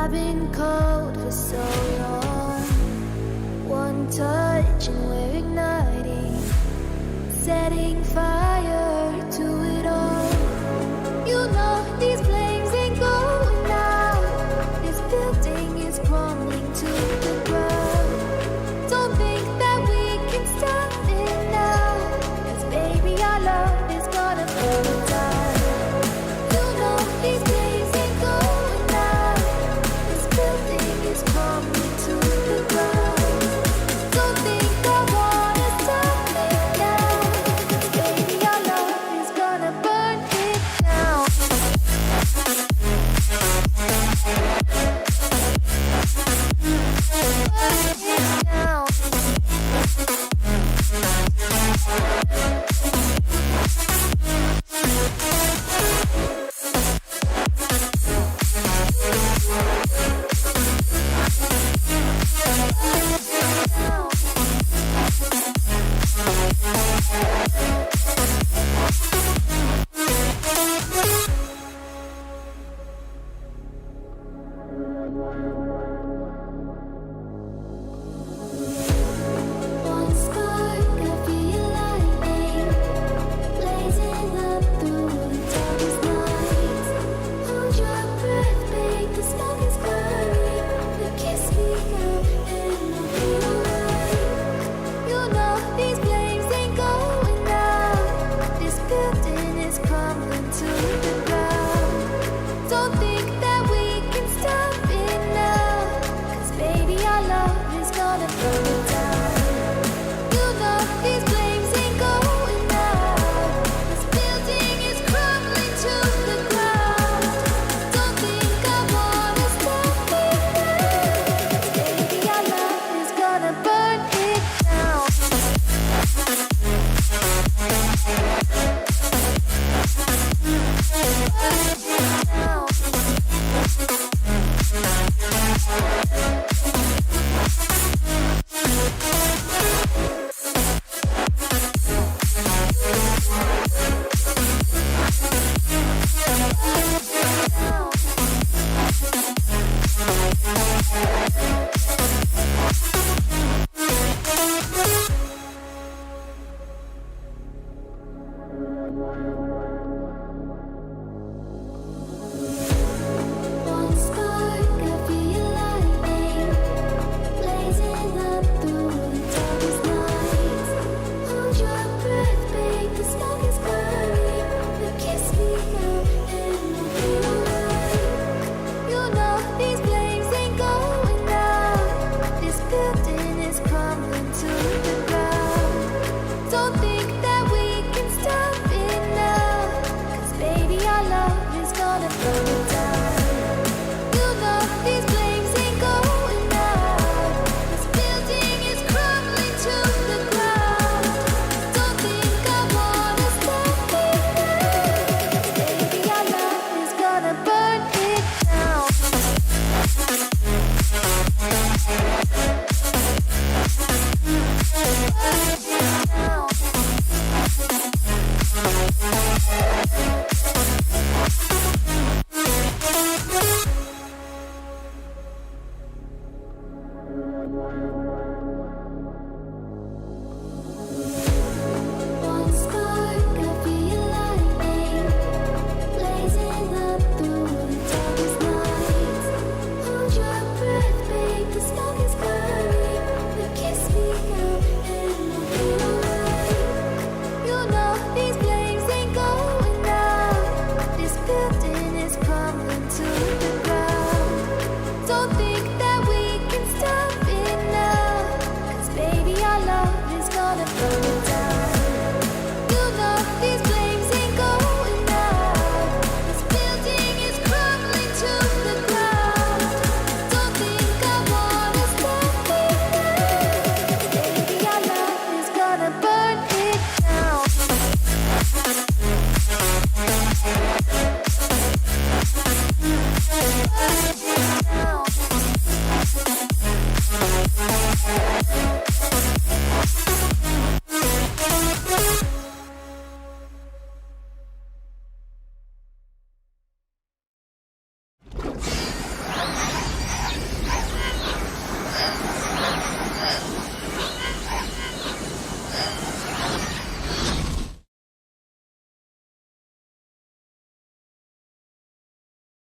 I've been cold for so long. One touch and we're igniting, setting fire to it all. You know these flames ain't going out. This building is crumbling to the ground. Don't think that we can stop it now, 'cause baby our love is gonna burn down. You know these flames ain't going out. This building is crumbling to the ground. Don't think I wanna stop it now, 'cause baby our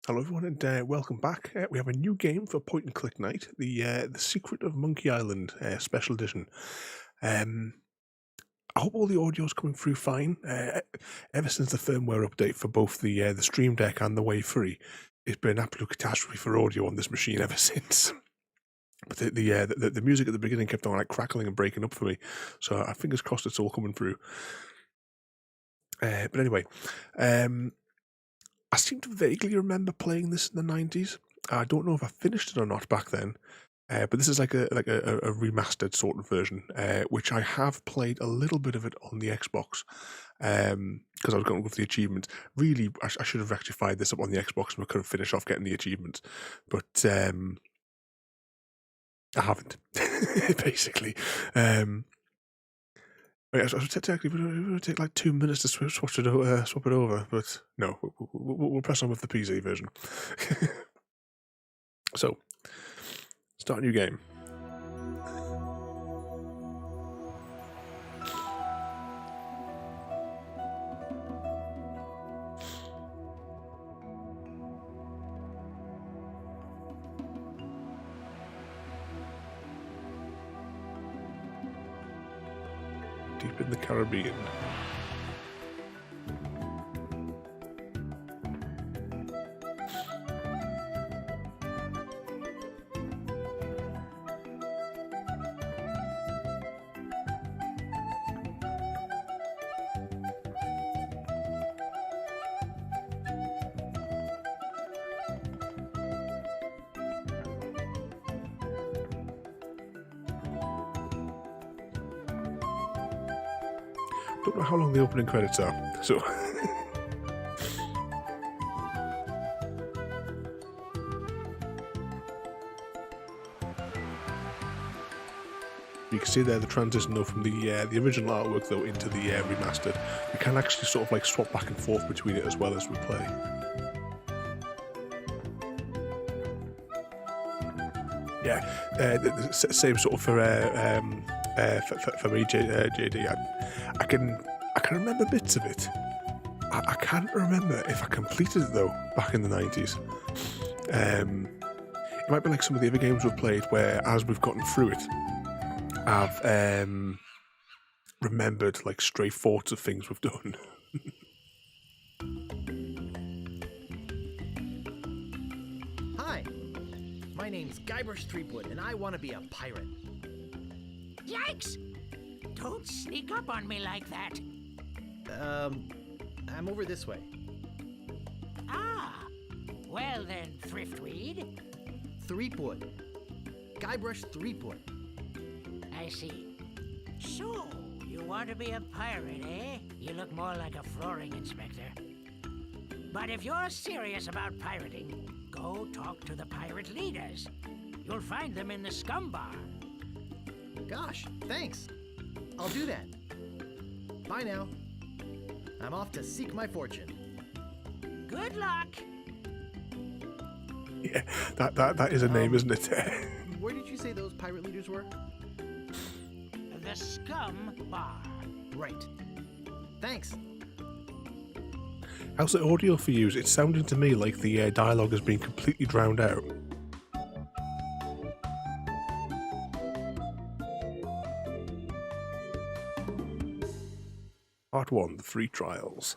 Hello everyone and welcome back. We have a new game for point and click night, the Secret of Monkey Island special edition. I hope all the audio is coming through fine. Ever since the firmware update for both the Stream Deck and the Wave 3, it's been an absolute catastrophe for audio on this machine ever since. But the music at the beginning kept on like crackling and breaking up for me, so I fingers crossed it's all coming through. But anyway, I seem to vaguely remember playing this in the 90s. I don't know if I finished it or not back then, but this is like a remastered sort of version, which I have played a little bit of it on the Xbox, because I was going with the achievements. Really, I should have rectified this up on the Xbox and I could have finished off getting the achievements, but I haven't, basically. So technically, it would take like 2 minutes to swap it over, but no, we'll press on with the PC version. So, start a new game. Deep in the Caribbean. Don't know how long the opening credits are, so you can see there the transition though from the original artwork though into the remastered. We can actually sort of like swap back and forth between it as well as we play. Yeah, same sort of for me, JD. I can remember bits of it. I can't remember if I completed it though back in the 90s. It might be like some of the other games we've played where as we've gotten through it, I've remembered like stray thoughts of things we've done. Hi, my name's Guybrush Threepwood, and I want to be a pirate. Yikes! Don't sneak up on me like that. I'm over this way. Ah, well then, Thriftweed. Threepwood. Guybrush Threepwood. I see. So, you want to be a pirate, eh? You look more like a flooring inspector. But if you're serious about pirating, go talk to the pirate leaders. You'll find them in the scum bar. Gosh, thanks. I'll do that. Bye now. I'm off to seek my fortune. Good luck. Yeah, that is a name, isn't it? Where did you say those pirate leaders were? The scum bar. Right. Thanks. How's the audio for you? It's sounding to me like the dialogue has been completely drowned out. Part 1, the 3 trials.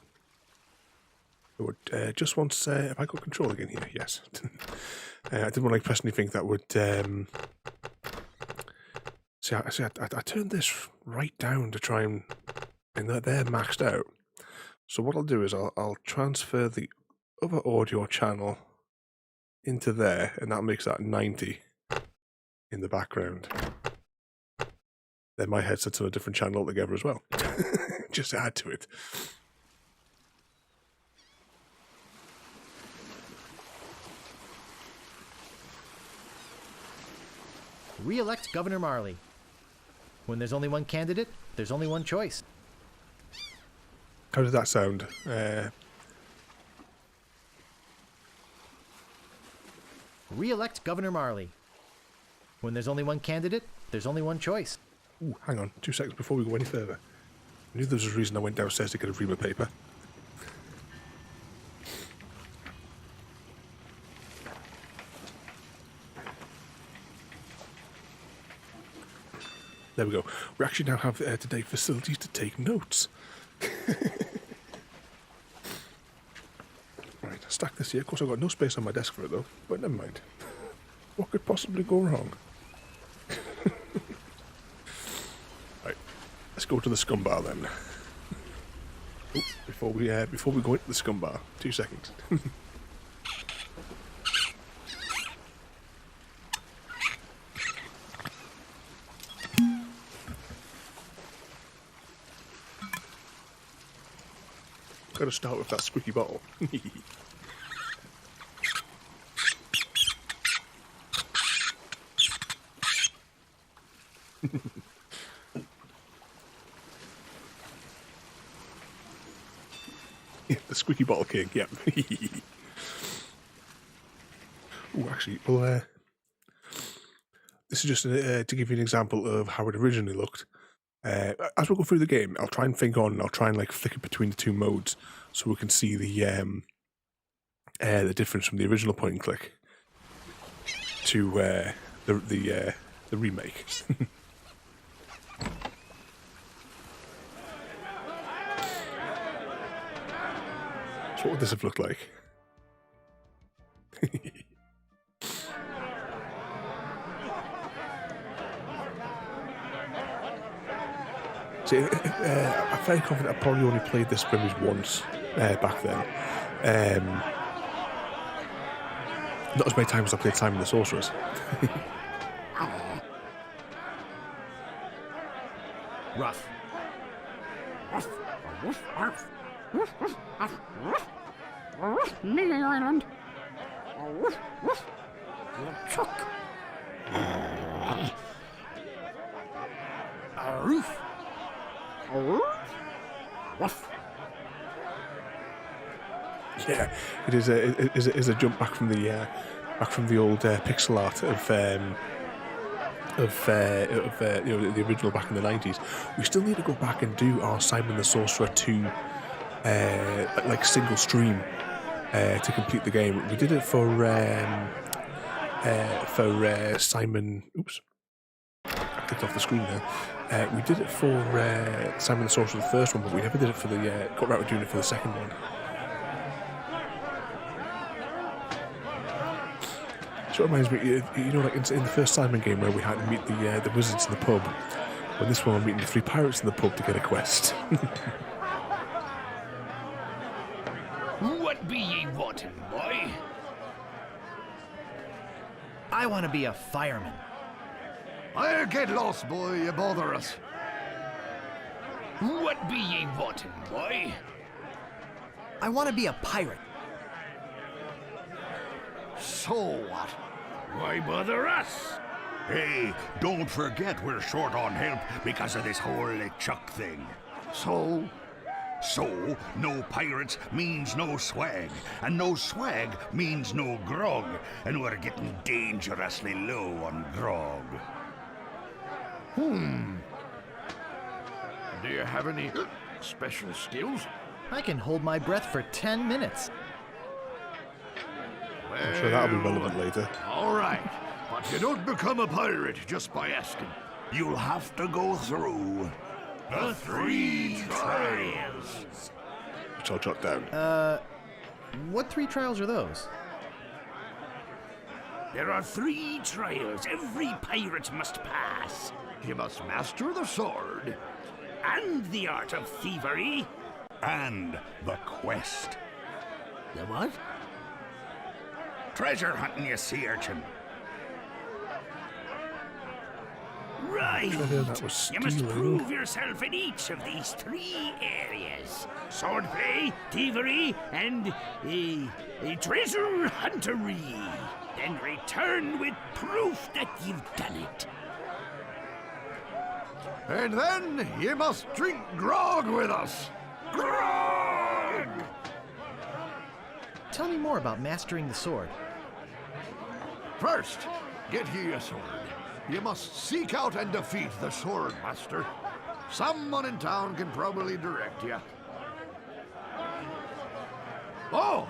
I would just want to say, have I got control again here? Yes. I didn't want to press anything that would... See, I turned this right down to try and they're maxed out. So what I'll do is I'll transfer the other audio channel into there, and that makes that 90 in the background. Then my headset's on a different channel altogether as well. Just to add to it. Re-elect Governor Marley. When there's only one candidate, there's only one choice. How does that sound? Re-elect Governor Marley. When there's only one candidate, there's only one choice. Ooh, hang on, 2 seconds before we go any further. I knew there was a reason I went downstairs to get a reamer paper. There we go. We actually now have today facilities to take notes. Right, stack this here. Of course, I've got no space on my desk for it though, but never mind. What could possibly go wrong? Right, let's go to the scum bar then. Oh, before we go into the scum bar, 2 seconds. Got to start with that squeaky bottle. Yeah, the squeaky bottle king, yeah. Oh, actually, well, this is just to give you an example of how it originally looked. As we go through the game, I'll try and think on, and I'll try and like flick it between the 2 modes, so we can see the difference from the original point and click to the remake. So what would this have looked like? See, I'm very confident I probably only played this premise once back then. Not as many times as I played Simon the Sorceress. Rough. Mêlée Island. Chuck. Roof. Yeah, it is a jump back from the old pixel art of the original back in the 90s. We still need to go back and do our Simon the Sorcerer 2 like single stream to complete the game. We did it for Simon. Oops, I clicked off the screen there. We did it for Simon the Sorcerer, the first one, but we never did it for the. Got around to doing it for the second one. So it reminds me, like in the first Simon game where we had to meet the wizards in the pub. When this one, we're meeting the 3 pirates in the pub to get a quest. What be ye wanting, boy? I want to be a fireman. I'll get lost, boy, you bother us. What be ye wanting, boy? I want to be a pirate. So what? Why bother us? Hey, don't forget we're short on help because of this whole LeChuck thing. So? So, no pirates means no swag, and no swag means no grog, and we're getting dangerously low on grog. Do you have any special skills? I can hold my breath for 10 minutes. I'm sure that'll be relevant later. All right, but you don't become a pirate just by asking. You'll have to go through The 3 trials. Which I'll jot down. What 3 trials are those? There are 3 trials every pirate must pass. You must master the sword And the art of thievery. and the quest. The what? Treasure hunting, you sea urchin. Right. That was You must stealing. prove yourself in each of these 3 areas. Swordplay, thievery, and treasure huntery. Then return with proof that you've done it. And then you must drink grog with us. Grog! Tell me more about mastering the sword. First, get ye a sword. You must seek out and defeat the sword master. Someone in town can probably direct you. Oh,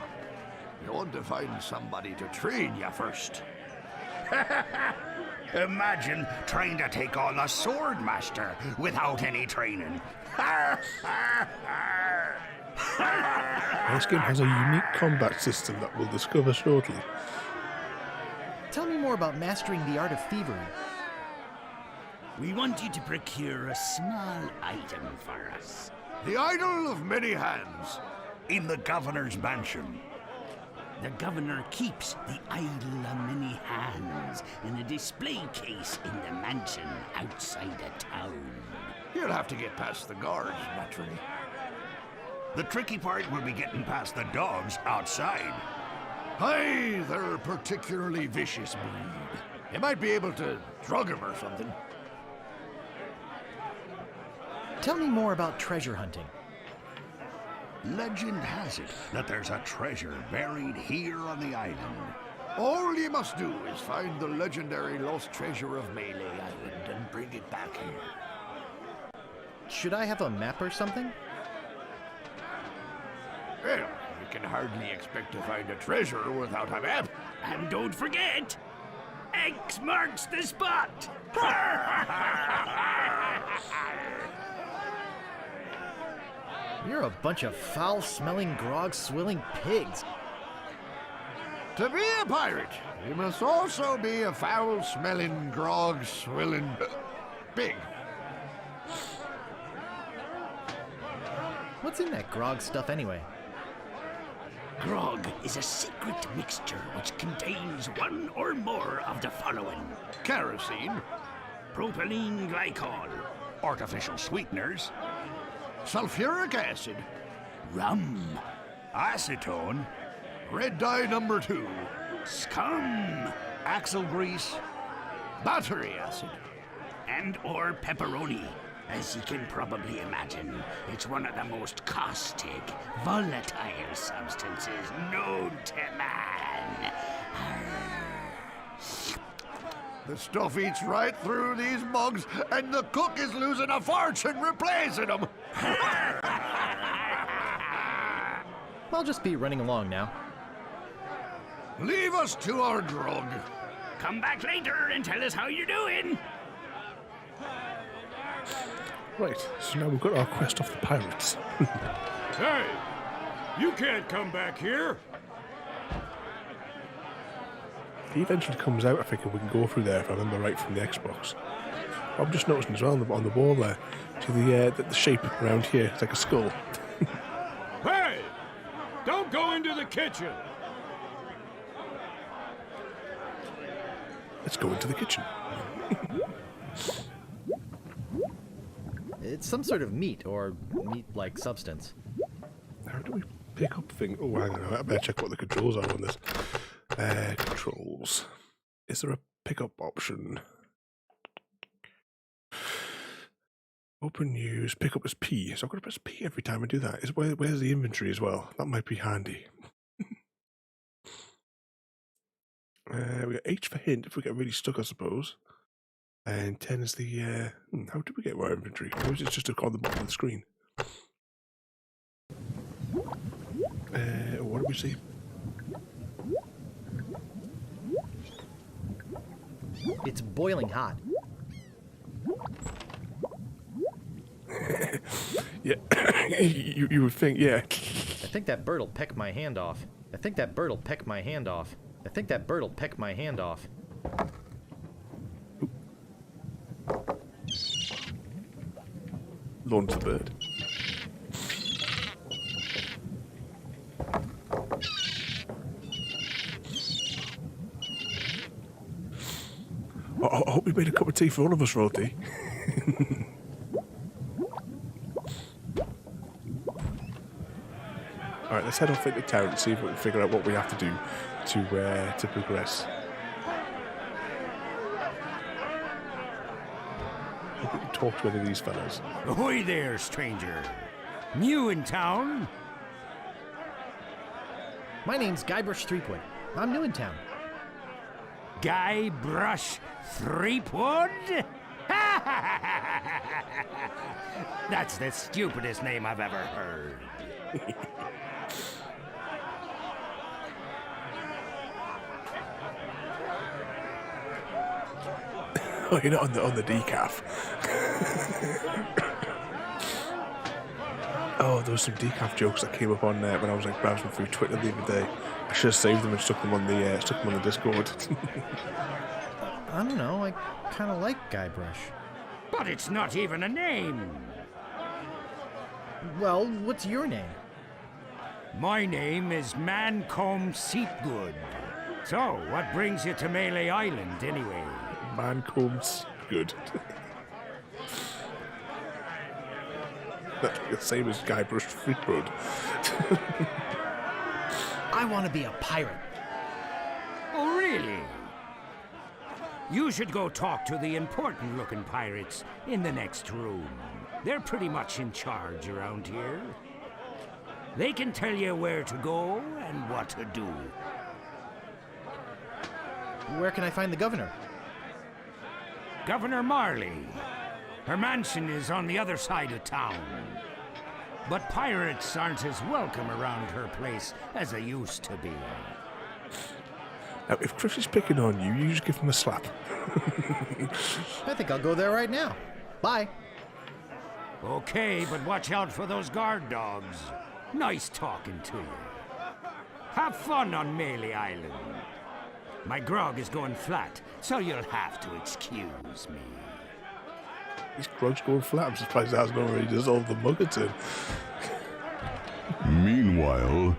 you want to find somebody to train you first. Imagine trying to take on a sword master without any training. This game has a unique combat system that we'll discover shortly. Tell me more about mastering the art of thievery. We want you to procure a small item for us. The idol of many hands in the governor's mansion. The governor keeps the idol of many hands in a display case in the mansion outside of town. You'll have to get past the guards, naturally. The tricky part will be getting past the dogs outside. Aye, they're a particularly vicious breed. You might be able to drug them or something. Tell me more about treasure hunting. Legend has it that there's a treasure buried here on the island. All you must do is find the legendary lost treasure of Mêlée Island and bring it back here. Should I have a map or something? Well, you can hardly expect to find a treasure without a map. And don't forget, X marks the spot. You're a bunch of foul-smelling, grog-swilling pigs. To be a pirate, you must also be a foul-smelling, grog-swilling pig. What's in that grog stuff anyway? Grog is a secret mixture which contains one or more of the following: Kerosene, propylene glycol, artificial sweeteners, sulfuric acid, rum, acetone, red dye number 2, scum, axle grease, battery acid. and or pepperoni. As you can probably imagine, it's one of the most caustic, volatile substances known to man. The stuff eats right through these mugs, and the cook is losing a fortune replacing them. I'll just be running along now. Leave us to our drug. Come back later and tell us how you're doing. Right, so now we've got our quest off the pirates. Hey! You can't come back here! He eventually comes out, I think, and we can go through there, if I remember right, from the Xbox. I'm just noticing as well on the wall there, see the shape around here, it's like a skull. Hey! Don't go into the kitchen! Let's go into the kitchen. It's some sort of meat or meat-like substance. How do we pick up things? Oh, hang on, I better check what the controls are on this. Controls. Is there a pickup option? Open use, pick up as P. So I've got to press P every time I do that. Where's the inventory as well? That might be handy. We got H for hint if we get really stuck, I suppose. And 10 is the, how do we get our inventory? Or is it just on the bottom of the screen? What do we see? It's boiling hot. Yeah, you would think, yeah. I think that bird'll peck my hand off. I think that bird'll peck my hand off. I think that bird'll peck my hand off. Launch the bird. I hope you made a cup of tea for all of us, Roti. Alright, let's head off into town and see if we can figure out what we have to do to progress. We can talk to any of these fellas. Ahoy there, stranger. New in town? My name's Guybrush Threepwood. I'm new in town. Guybrush Threepwood? That's the stupidest name I've ever heard. Oh, you're not on the decaf. Oh, there was some decaf jokes that came up on when I was like browsing through Twitter the other day. I should have saved them and stuck them on the Discord. I don't know, I kind of like Guybrush. But it's not even a name. Well, what's your name? My name is Mancomb Seepgood. So, what brings you to Mêlée Island, anyway? Mancomb's good. That's the same as Guybrush Threepwood. I want to be a pirate. Oh, really? You should go talk to the important-looking pirates in the next room. They're pretty much in charge around here. They can tell you where to go and what to do. Where can I find the governor? Governor Marley. Her mansion is on the other side of town. But pirates aren't as welcome around her place as they used to be. Now, if Chris is picking on you, you just give him a slap. I think I'll go there right now. Bye. Okay, but watch out for those guard dogs. Nice talking to you. Have fun on Mêlée Island. My grog is going flat, so you'll have to excuse me. His grog's going flat. I'm surprised it hasn't already dissolved the Muggerton. Meanwhile,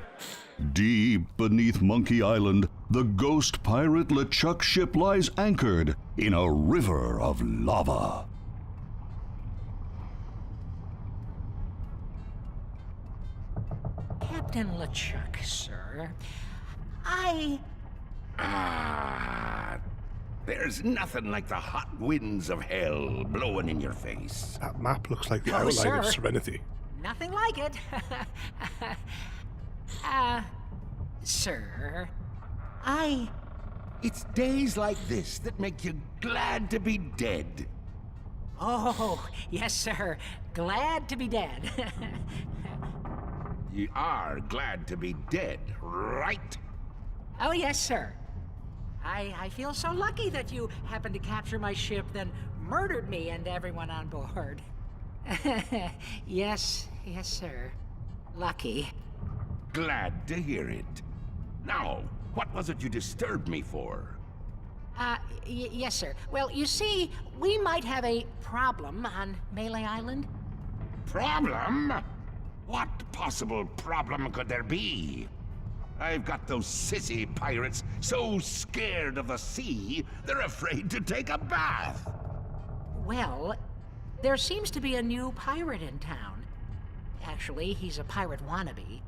deep beneath Monkey Island, the ghost pirate LeChuck ship lies anchored in a river of lava. Captain LeChuck, sir. There's nothing like the hot winds of hell blowing in your face. That map looks like the Oh, outline sir. of Serenity. Nothing like it. Sir, It's days like this that make you glad to be dead. Oh, yes, sir. Glad to be dead. You are glad to be dead, right? Oh, yes, sir. I feel so lucky that you happened to capture my ship, then murdered me and everyone on board. Yes, sir. Lucky. Glad to hear it. Now, what was it you disturbed me for? Yes, sir. Well, you see, we might have a problem on Mêlée Island. Problem? What possible problem could there be? I've got those sissy pirates so scared of the sea, they're afraid to take a bath. Well, there seems to be a new pirate in town. Actually, he's a pirate wannabe.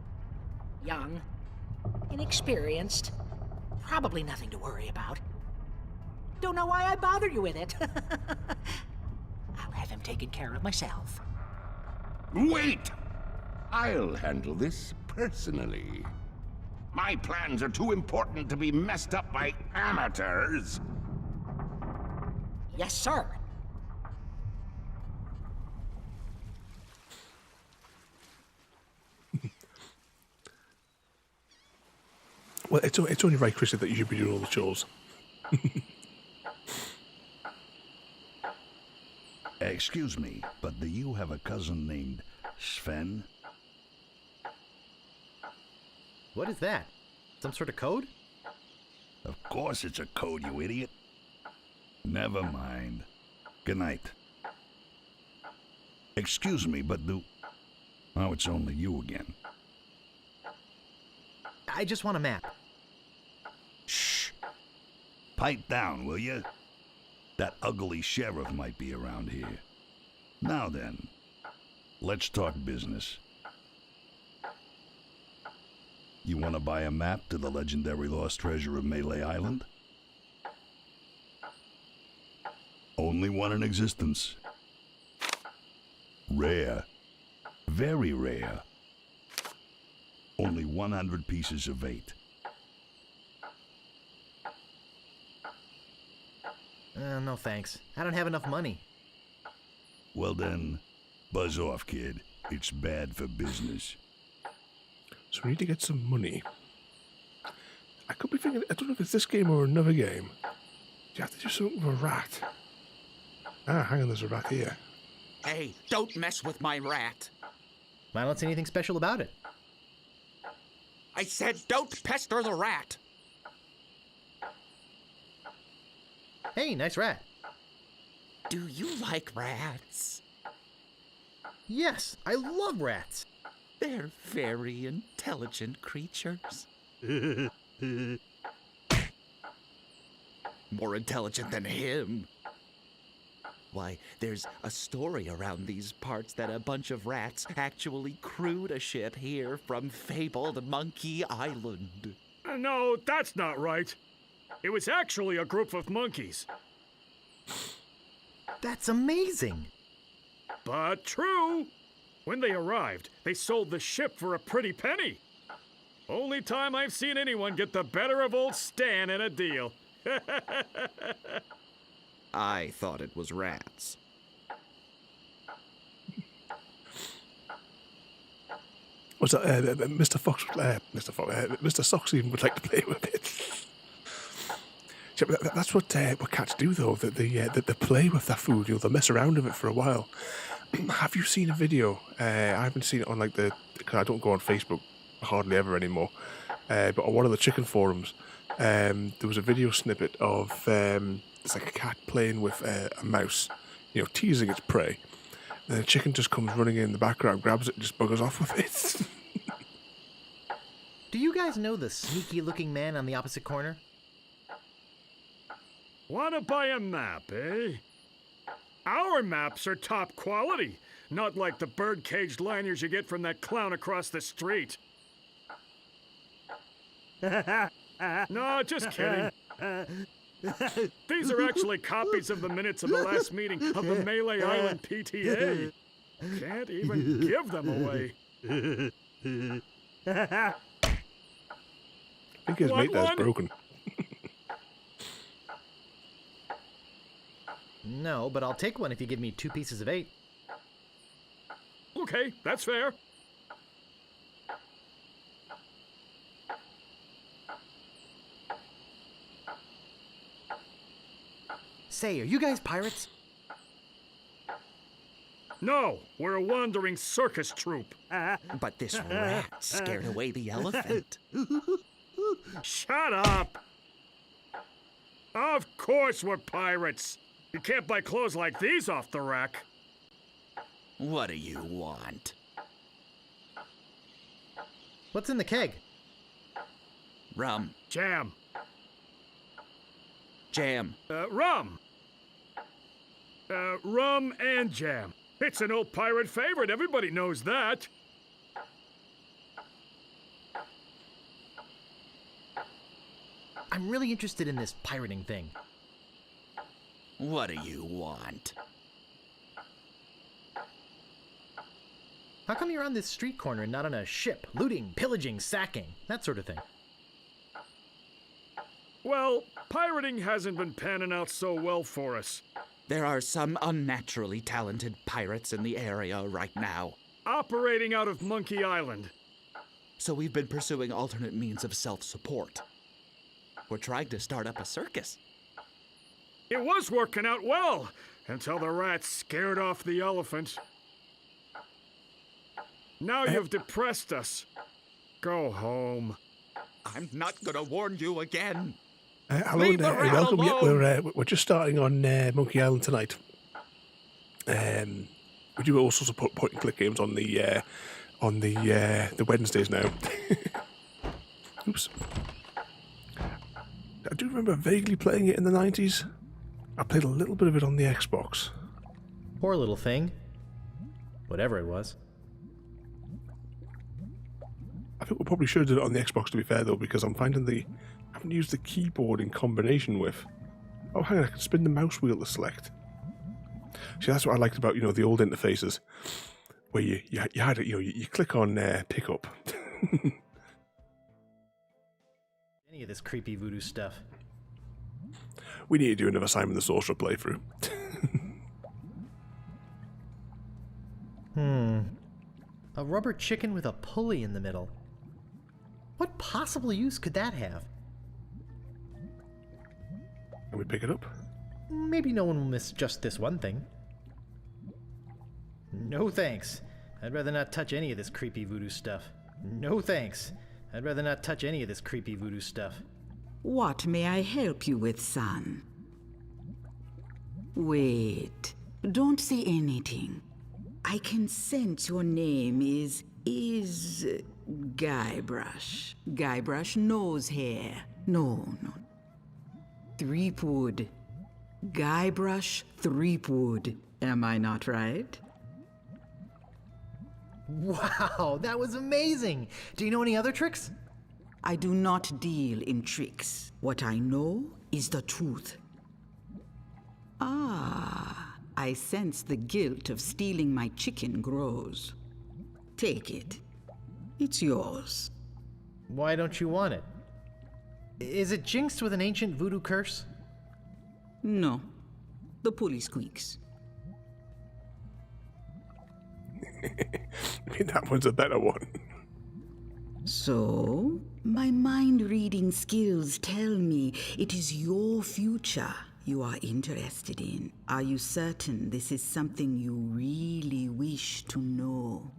Young, inexperienced, probably nothing to worry about. Don't know why I bother you with it. I'll have him taken care of myself. Wait! I'll handle this personally. My plans are too important to be messed up by amateurs. Yes, sir. Well, it's only right, Chrissy, that you should be doing all the chores. Excuse me, but do you have a cousin named Sven? What is that? Some sort of code? Of course it's a code, you idiot. Never mind. Good night. Excuse me, but oh, it's only you again. I just want a map. Shh. Pipe down, will you? That ugly sheriff might be around here. Now then, let's talk business. You want to buy a map to the legendary lost treasure of Mêlée Island? Only one in existence. Rare. Very rare. Only 100 pieces of 8. No thanks. I don't have enough money. Well then, buzz off, kid. It's bad for business. So we need to get some money. I could be thinking, I don't know if it's this game or another game. You have to do something with a rat. Ah, hang on, there's a rat here. Hey, don't mess with my rat. I don't see anything special about it. I said don't pester the rat. Hey, nice rat. Do you like rats? Yes, I love rats. They're very intelligent creatures. More intelligent than him. Why, there's a story around these parts that a bunch of rats actually crewed a ship here from fabled Monkey Island. No, that's not right. It was actually a group of monkeys. That's amazing. But true. When they arrived, they sold the ship for a pretty penny. Only time I've seen anyone get the better of old Stan in a deal. I thought it was rats. What's that? Mr. Fox, Mr. Socks even would like to play with it. That's what cats do, though. They play with their food. They'll mess around with it for a while. Have you seen a video? I haven't seen it on because I don't go on Facebook hardly ever anymore. But on one of the chicken forums, there was a video snippet of it's like a cat playing with a mouse, teasing its prey. And the chicken just comes running in the background, grabs it, and just buggers off with it. Do you guys know the sneaky-looking man on the opposite corner? Wanna buy a map, eh? Our maps are top quality, not like the bird-caged lanyards you get from that clown across the street. No, just kidding. These are actually copies of the minutes of the last meeting of the Mêlée Island PTA. Can't even give them away. I think his mate there's broken. No, but I'll take one if you give me 2 pieces of 8. Okay, that's fair. Say, are you guys pirates? No, we're a wandering circus troupe. But this rat scared away the elephant. Shut up! Of course we're pirates. You can't buy clothes like these off the rack. What do you want? What's in the keg? Rum. Jam. Jam. Rum. Rum and jam. It's an old pirate favorite. Everybody knows that. I'm really interested in this pirating thing. What do you want? How come you're on this street corner and not on a ship? Looting, pillaging, sacking, that sort of thing. Well, pirating hasn't been panning out so well for us. There are some unnaturally talented pirates in the area right now. Operating out of Monkey Island. So we've been pursuing alternate means of self-support. We're trying to start up a circus. It was working out well, until the rats scared off the elephant. Now you've depressed us. Go home. I'm not gonna warn you again. Hello Leave and the rat welcome. Yeah, alone. we're just starting on Monkey Island tonight. We do all sorts of point and click games on the Wednesdays now. Oops. I do remember vaguely playing it in the 90s. I played a little bit of it on the Xbox. Poor little thing. Whatever it was. I think we probably should have done it on the Xbox, to be fair, though, because I'm finding I haven't used the keyboard in combination with... Oh, hang on, I can spin the mouse wheel to select. See, that's what I liked about, the old interfaces, where you had it, you click on pick up. Any of this creepy voodoo stuff. We need to do another Simon the Sorcerer playthrough. A rubber chicken with a pulley in the middle. What possible use could that have? Can we pick it up? Maybe no one will miss just this one thing. No thanks. I'd rather not touch any of this creepy voodoo stuff. No thanks. I'd rather not touch any of this creepy voodoo stuff. What may I help you with, son? Wait. Don't say anything. I can sense your name is Guybrush. Guybrush nose hair. No. Threepwood. Guybrush Threepwood. Am I not right? Wow, that was amazing! Do you know any other tricks? I do not deal in tricks. What I know is the truth. Ah, I sense the guilt of stealing my chicken grows. Take it. It's yours. Why don't you want it? Is it jinxed with an ancient voodoo curse? No. The pulley squeaks. I mean, that one's a better one. So, my mind-reading skills tell me it is your future you are interested in. Are you certain this is something you really wish to know?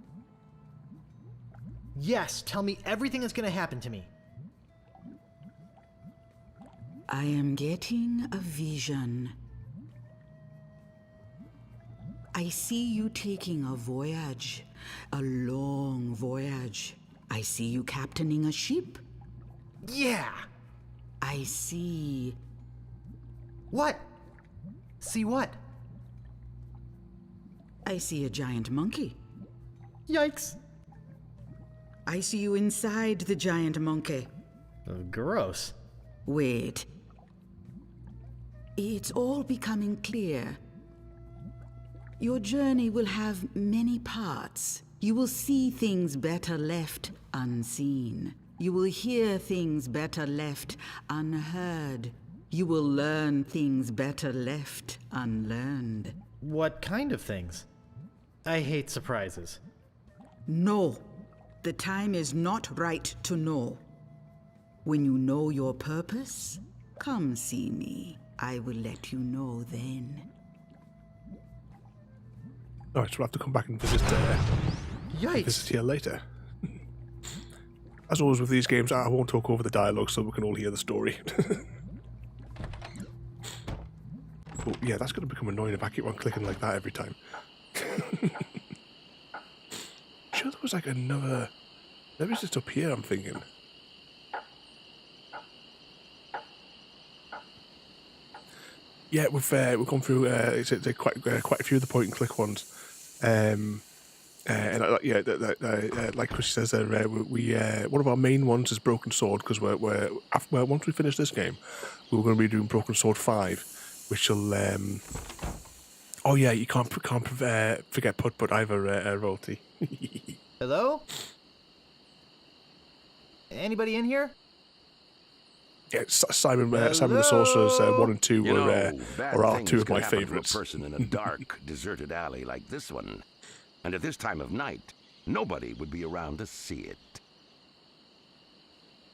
Yes, tell me everything that's gonna happen to me. I am getting a vision. I see you taking a voyage, a long voyage. I see you captaining a ship. Yeah! I see... What? See what? I see a giant monkey. Yikes! I see you inside the giant monkey. Gross. Wait. It's all becoming clear. Your journey will have many parts. You will see things better left unseen. You will hear things better left unheard. You will learn things better left unlearned. What kind of things? I hate surprises. No, the time is not right to know. When you know your purpose, come see me. I will let you know then. Alright, so we'll have to come back and visit Yikes! here later. As always with these games, I won't talk over the dialogue so we can all hear the story. Oh, yeah, that's going to become annoying if I keep on clicking like that every time. Sure there was like another... Maybe it's just up here, I'm thinking. Yeah, we've gone through it's quite a few of the point-and-click ones. Like Chris says there, we one of our main ones is Broken Sword, because once we finish this game, we're going to be doing Broken Sword 5, which will... oh yeah, you can't forget Put either, Royalty. Hello? Anybody in here? Yeah, Simon the Sorcerer's 1 and 2 are two of my favourites. A person in a dark, deserted alley like this one, and at this time of night, nobody would be around to see it.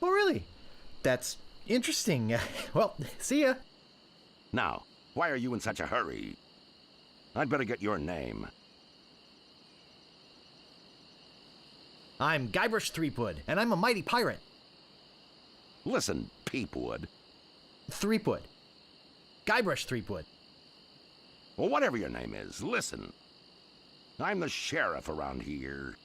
Oh, really? That's interesting. Well, see ya. Now, why are you in such a hurry? I'd better get your name. I'm Guybrush Threepwood, and I'm a mighty pirate. Listen, Peepwood. Threepwood. Guybrush Threepwood. Well, whatever your name is, listen. I'm the sheriff around here.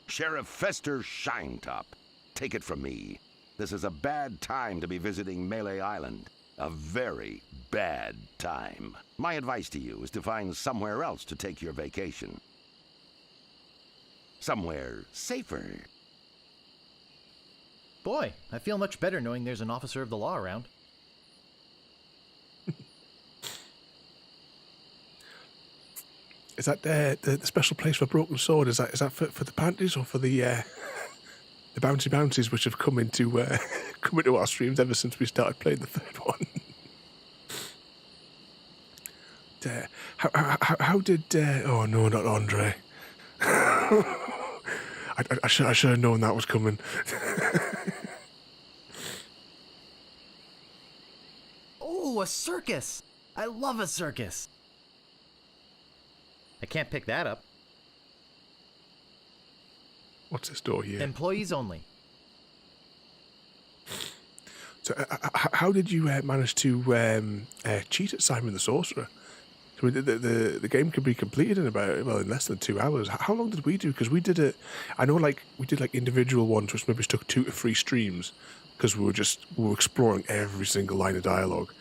Sheriff Fester Shinetop. Take it from me. This is a bad time to be visiting Mêlée Island. A very bad time. My advice to you is to find somewhere else to take your vacation. Somewhere safer. Boy, I feel much better knowing there's an officer of the law around. Is that the special place for Broken Sword? Is that for the panties or for the bouncy bouncies which have come into our streams ever since we started playing the third one? How did? Oh no, not Andre. I should have known that was coming. Oh, a circus! I love a circus. I can't pick that up. What's this door here? Employees only. So, how did you manage to cheat at Simon the Sorcerer? I mean, the game could be completed in in less than 2 hours. How long did we do? Because we did it. I know, like we did like individual ones, which maybe took 2 to 3 streams, because we were exploring every single line of dialogue.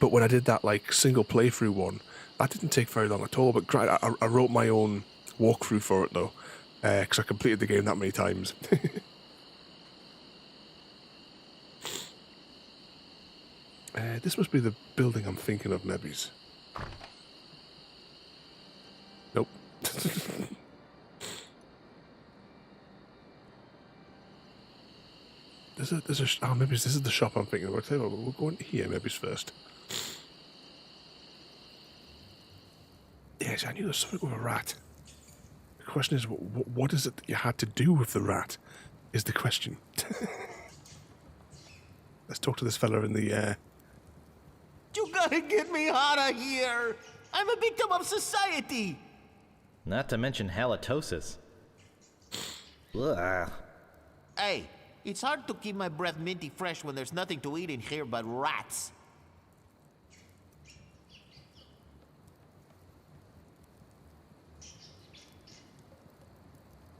But when I did that like single playthrough one, that didn't take very long at all. But I wrote my own walkthrough for it though, because I completed the game that many times. This must be the building I'm thinking of, Nebbies. Nope. Oh, maybe this is the shop I'm thinking of. I'll tell you what, we'll go into here, maybe first. Yes, I knew there was something with a rat. The question is, what is it that you had to do with the rat? Is the question. Let's talk to this fella in the. You gotta get me out of here! I'm a victim of society! Not to mention halitosis. Ugh. Hey, it's hard to keep my breath minty fresh when there's nothing to eat in here but rats.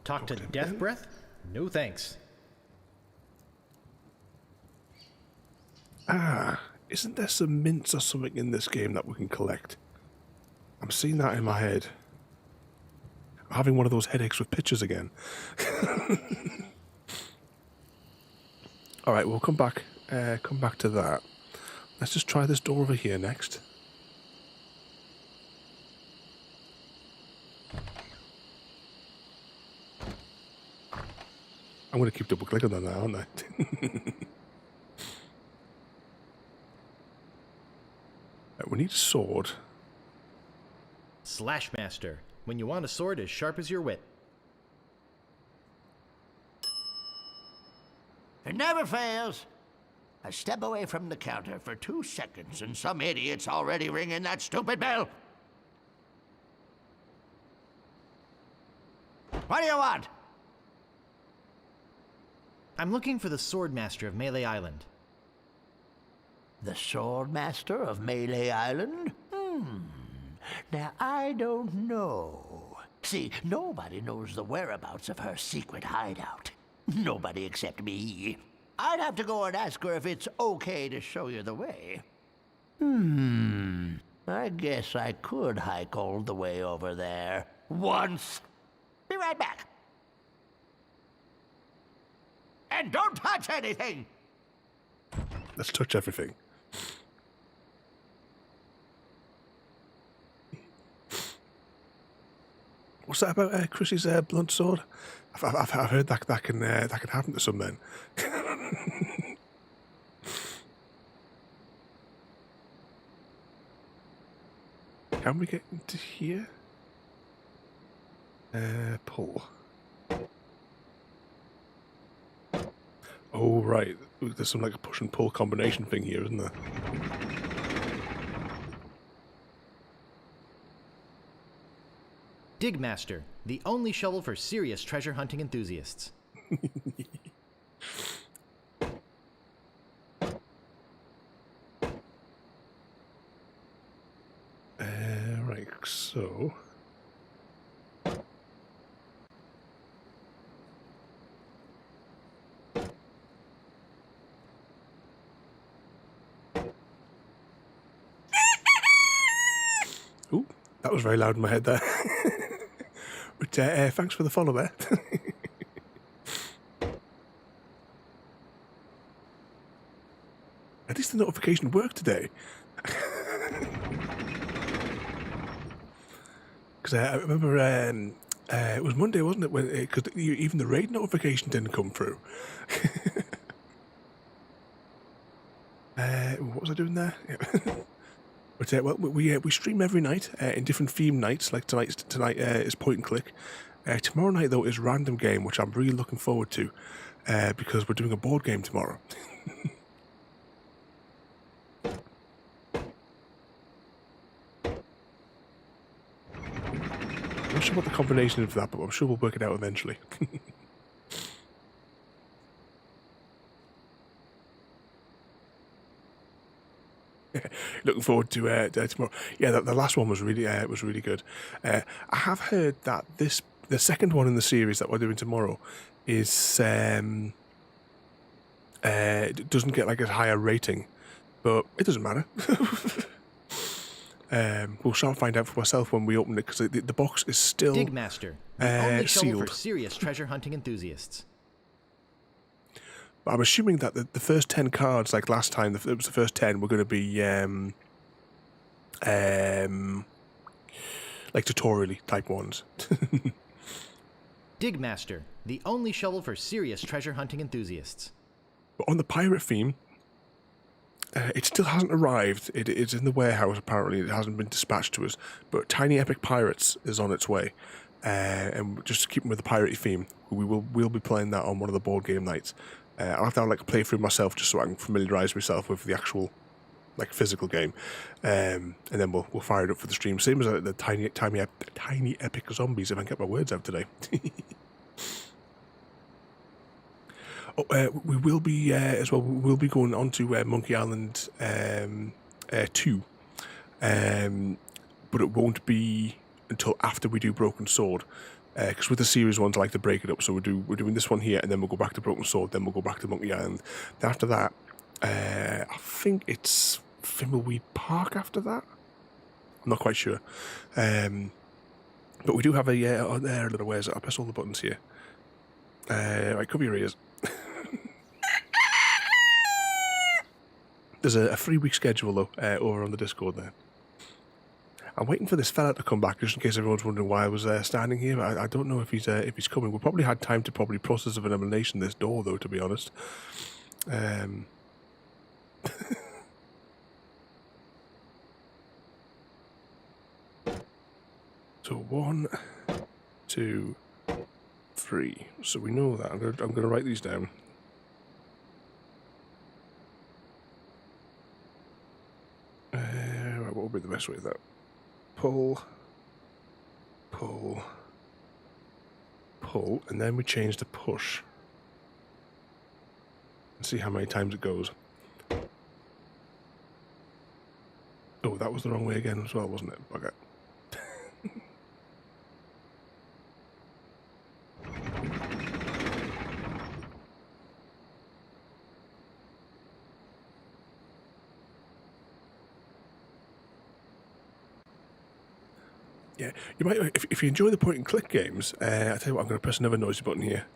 Talk to Death Breath? No thanks. Ah, isn't there some mints or something in this game that we can collect? I'm seeing that in my head. I'm having one of those headaches with pictures again. Alright, we'll come back to that. Let's just try this door over here next. I'm going to keep double clicking on that, aren't I? We need a sword. Slash Master. When you want a sword as sharp as your wit. It never fails. I step away from the counter for 2 seconds and some idiot's already ringing that stupid bell. What do you want? I'm looking for the Sword Master of Mêlée Island. The Sword Master of Mêlée Island? Now, I don't know. See, nobody knows the whereabouts of her secret hideout. Nobody except me. I'd have to go and ask her if it's okay to show you the way. I guess I could hike all the way over there. Once. Be right back. And don't touch anything! Let's touch everything. What's that about Chrissy's blunt sword? I've heard that can happen to some men. Can we get into here? Pull. Oh right, there's some like a push and pull combination thing here, isn't there? Dig Master, the only shovel for serious treasure hunting enthusiasts. Right, so... Ooh, that was very loud in my head there. But thanks for the follow there. At least the notification worked today. Because I remember it was Monday, wasn't it? Because even the raid notification didn't come through. What was I doing there? Yeah. But well, we stream every night in different theme nights. Like tonight is point and click. Tomorrow night though is random game, which I'm really looking forward to because we're doing a board game tomorrow. not sure what the combination is for that, but I'm sure we'll work it out eventually. Looking forward to tomorrow. Yeah, the last one was really good. I have heard that the second one in the series that we're doing tomorrow is doesn't get like a higher rating, but it doesn't matter. We'll shall find out for myself when we open it, because the box is still Digmaster, the only shovel sealed. for serious treasure hunting enthusiasts. But I'm assuming that the first 10 cards, like last time, it was the first 10, were going to be like tutorial-y type ones. Digmaster, the only shovel for serious treasure hunting enthusiasts. But on the pirate theme, it still hasn't arrived. It's in the warehouse, apparently. It hasn't been dispatched to us. But Tiny Epic Pirates is on its way. And just to keep with the piratey theme, we'll be playing that on one of the board game nights. I'll have to have like a playthrough myself just so I can familiarise myself with the actual like physical game. And then we'll fire it up for the stream. Same as the Tiny Epic Zombies, if I can get my words out today. We will be as well. We'll be going on to Monkey Island 2, but it won't be until after we do Broken Sword. Because with the series ones, I like to break it up. So we're doing this one here, and then we'll go back to Broken Sword. Then we'll go back to Monkey Island. Then after that, I think it's Thimbleweed Park. After that, I'm not quite sure. But we do have a little ways. I'll press all the buttons here. Right, cover your ears. There's a 3-week schedule though over on the Discord there. I'm waiting for this fella to come back, just in case everyone's wondering why I was standing here. I don't know if he's coming. We'll probably had time to process of elimination this door though, to be honest. So 1, 2, 3. So we know that. I'm gonna write these down. Right, what would be the best way of that? Pull, pull, pull, and then we change to push. And see how many times it goes. Oh, that was the wrong way again as well, wasn't it? Okay. Yeah, you might if you enjoy the point and click games. I tell you what, I'm going to press another noisy button here.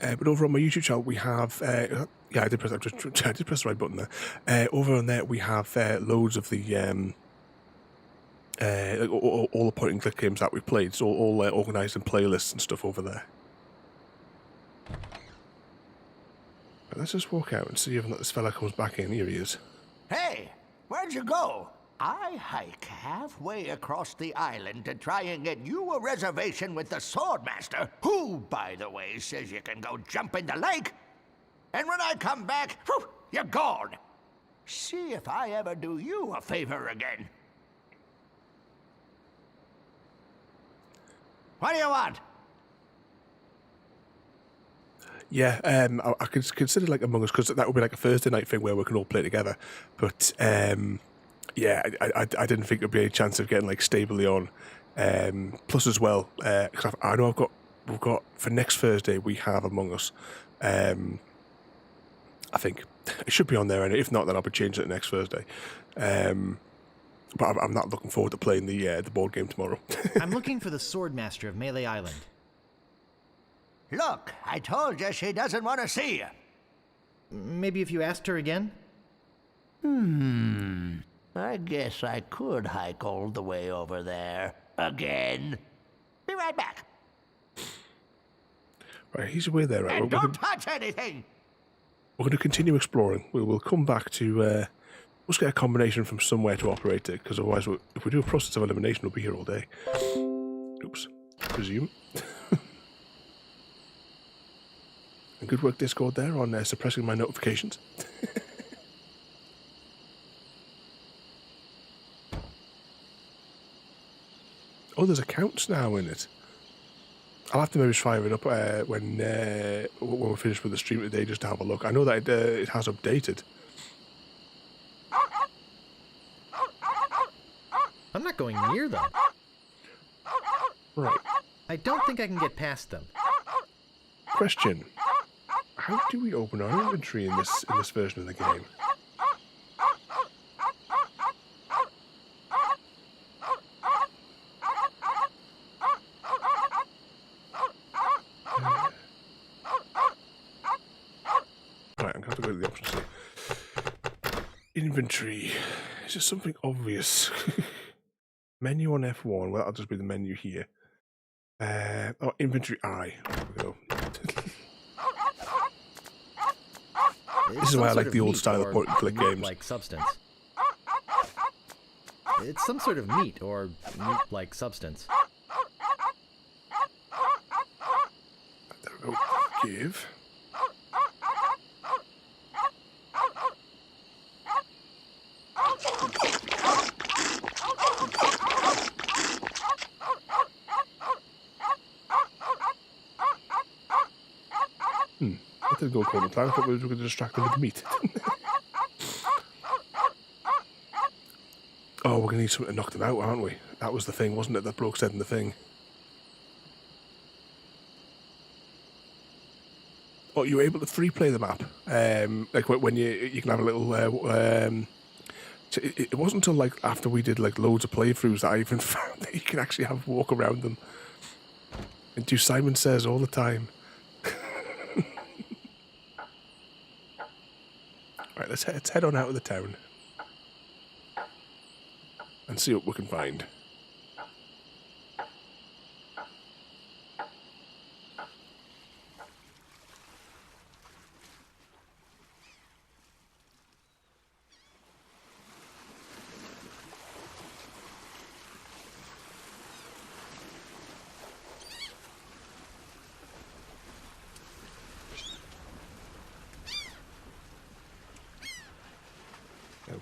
But over on my YouTube channel, we have yeah, I did press the right button there. Over on there, we have loads of the like all the point and click games that we've played. So all organised in playlists and stuff over there. But let's just walk out and see if this fella comes back in. Here he is. Hey, where'd you go? I hike halfway across the island to try and get you a reservation with the Swordmaster, who, by the way, says you can go jump in the lake. And when I come back, whew, you're gone. See if I ever do you a favor again. What do you want? Yeah, I could consider like Among Us, because that would be like a Thursday night thing where we can all play together. But yeah, I didn't think there'd be any chance of getting like stably on. Plus as well, because I know we've got for next Thursday we have Among Us. I think it should be on there, and if not, then I'll be changing it next Thursday. But I'm not looking forward to playing the board game tomorrow. I'm looking for the Swordmaster of Mêlée Island. Look, I told you she doesn't want to see you. Maybe if you asked her again? I guess I could hike all the way over there. Again. Be right back. Right, he's away there. Right? And don't touch anything! We're going to continue exploring. We'll come back to... let's get a combination from somewhere to operate it, because otherwise, if we do a process of elimination, we'll be here all day. Oops. Presume. And good work, Discord, there, on suppressing my notifications. Oh, there's accounts now in it. I'll have to maybe fire it up when we're finished with the stream today, just to have a look. I know that it has updated. I'm not going near them. Right. I don't think I can get past them. Question: how do we open our inventory in this version of the game? Right, I'm going to have to go to the options here. Inventory. Is this something obvious? Menu on F1. Well, that'll just be the menu here. Oh, inventory I. There we go. This is why I like the old style of point-and-click games. Like substance. It's some sort of meat or meat-like substance. There we go. Give. That didn't go according to plan. I thought we were going to distract them with the meat. Oh, we're going to need something to knock them out, aren't we? That was the thing, wasn't it? That bloke said in the thing. Oh, you were able to free play the map. Like when you can have a little. It wasn't until like after we did like loads of playthroughs that I even found that you can actually have walk around them and do Simon Says all the time. Right, let's head on out of the town and see what we can find.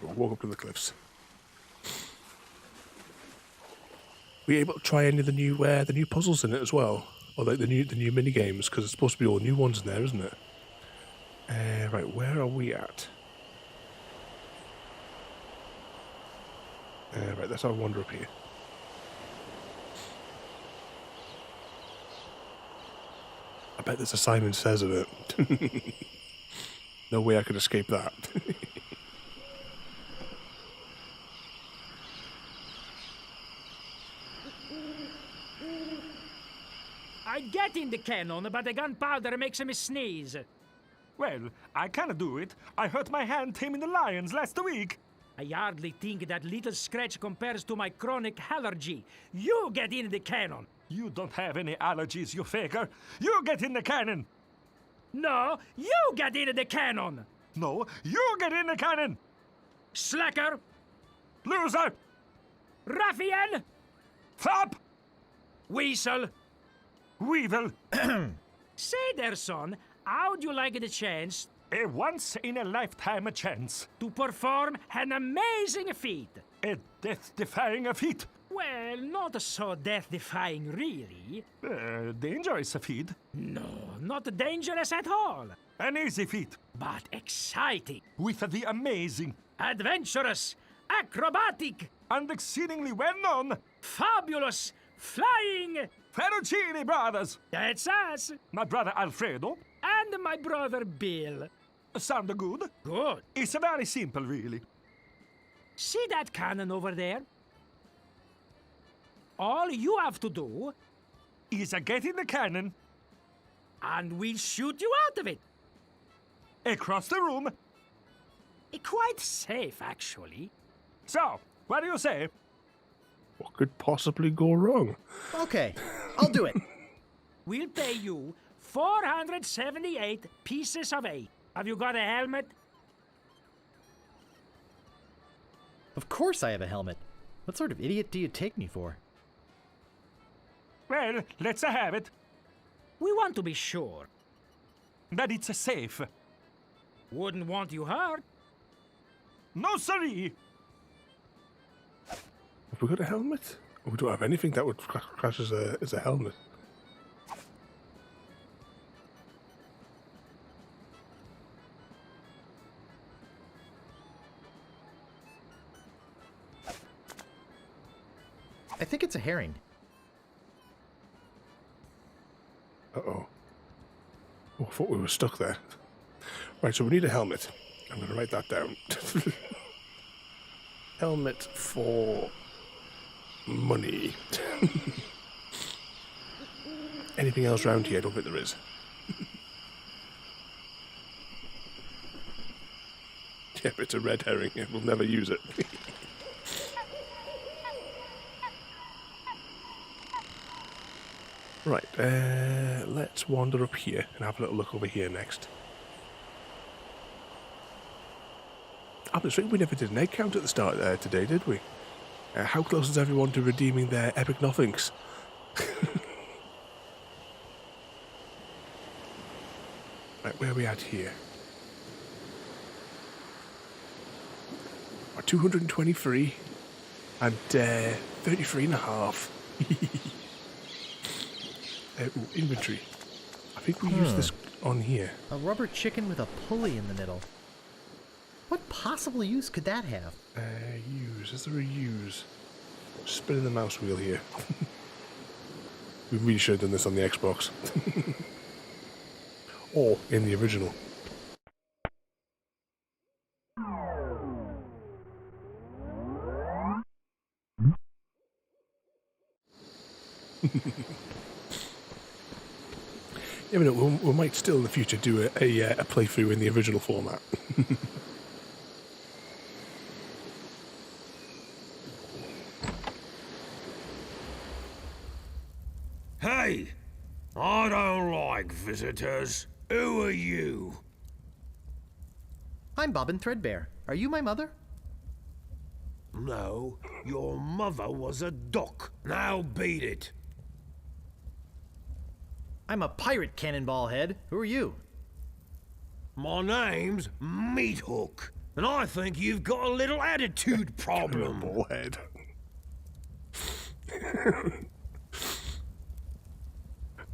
We'll walk up to the cliffs. Were you able to try any of the new puzzles in it as well, or like the new mini games? Because it's supposed to be all new ones in there, isn't it? Right, where are we at? Right, let's have a wander up here. I bet there's a Simon Says in it. No way I could escape that. I get in the cannon, but the gunpowder makes me sneeze. Well, I can't do it. I hurt my hand taming the lions last week. I hardly think that little scratch compares to my chronic allergy. You get in the cannon. You don't have any allergies, you faker. You get in the cannon. No, you get in the cannon. No, you get in the cannon. Slacker. Loser. Ruffian. Fop. Weasel. Weevil. Say there, son, how'd you like the chance? A once-in-a-lifetime chance. To perform an amazing feat. A death-defying feat. Well, not so death-defying, really. Dangerous feat. No, not dangerous at all. An easy feat. But exciting. With the amazing. Adventurous. Acrobatic. And exceedingly well-known. Fabulous. Flying. Ferrucini brothers. That's us. My brother Alfredo. And my brother Bill. Sound good? Good. It's very simple, really. See that cannon over there? All you have to do is get in the cannon, and we'll shoot you out of it. Across the room. Quite safe, actually. So, what do you say? What could possibly go wrong? Okay, I'll do it. We'll pay you 478 pieces of 8. Have you got a helmet? Of course I have a helmet. What sort of idiot do you take me for? Well, let's have it. We want to be sure. That it's safe. Wouldn't want you hurt. No, sirree. Have we got a helmet? We don't have anything that would crash as a helmet. I think it's a herring. Uh-oh. Oh, I thought we were stuck there. Right, so we need a helmet. I'm going to write that down. Helmet for money. Anything else around here? I don't think there is. Yeah, it's a red herring. We'll never use it. Right, let's wander up here and have a little look over here next. I'm sorry, we never did an egg count at the start today, did we? How close is everyone to redeeming their epic nothings? Right, where are we at here? 223 and 33 and a half. Inventory. I think we use this on here. A rubber chicken with a pulley in the middle. What possible use could that have? Use. Is there a use? Spinning the mouse wheel here. We really should have done this on the Xbox. Or in the original. Yeah, but we might still in the future do a playthrough in the original format. Hey! I don't like visitors. Who are you? I'm Bobbin Threadbare. Are you my mother? No, your mother was a duck. Now beat it. I'm a pirate, Cannonball Head. Who are you? My name's Meat Hook, and I think you've got a little attitude problem. Cannonball Head.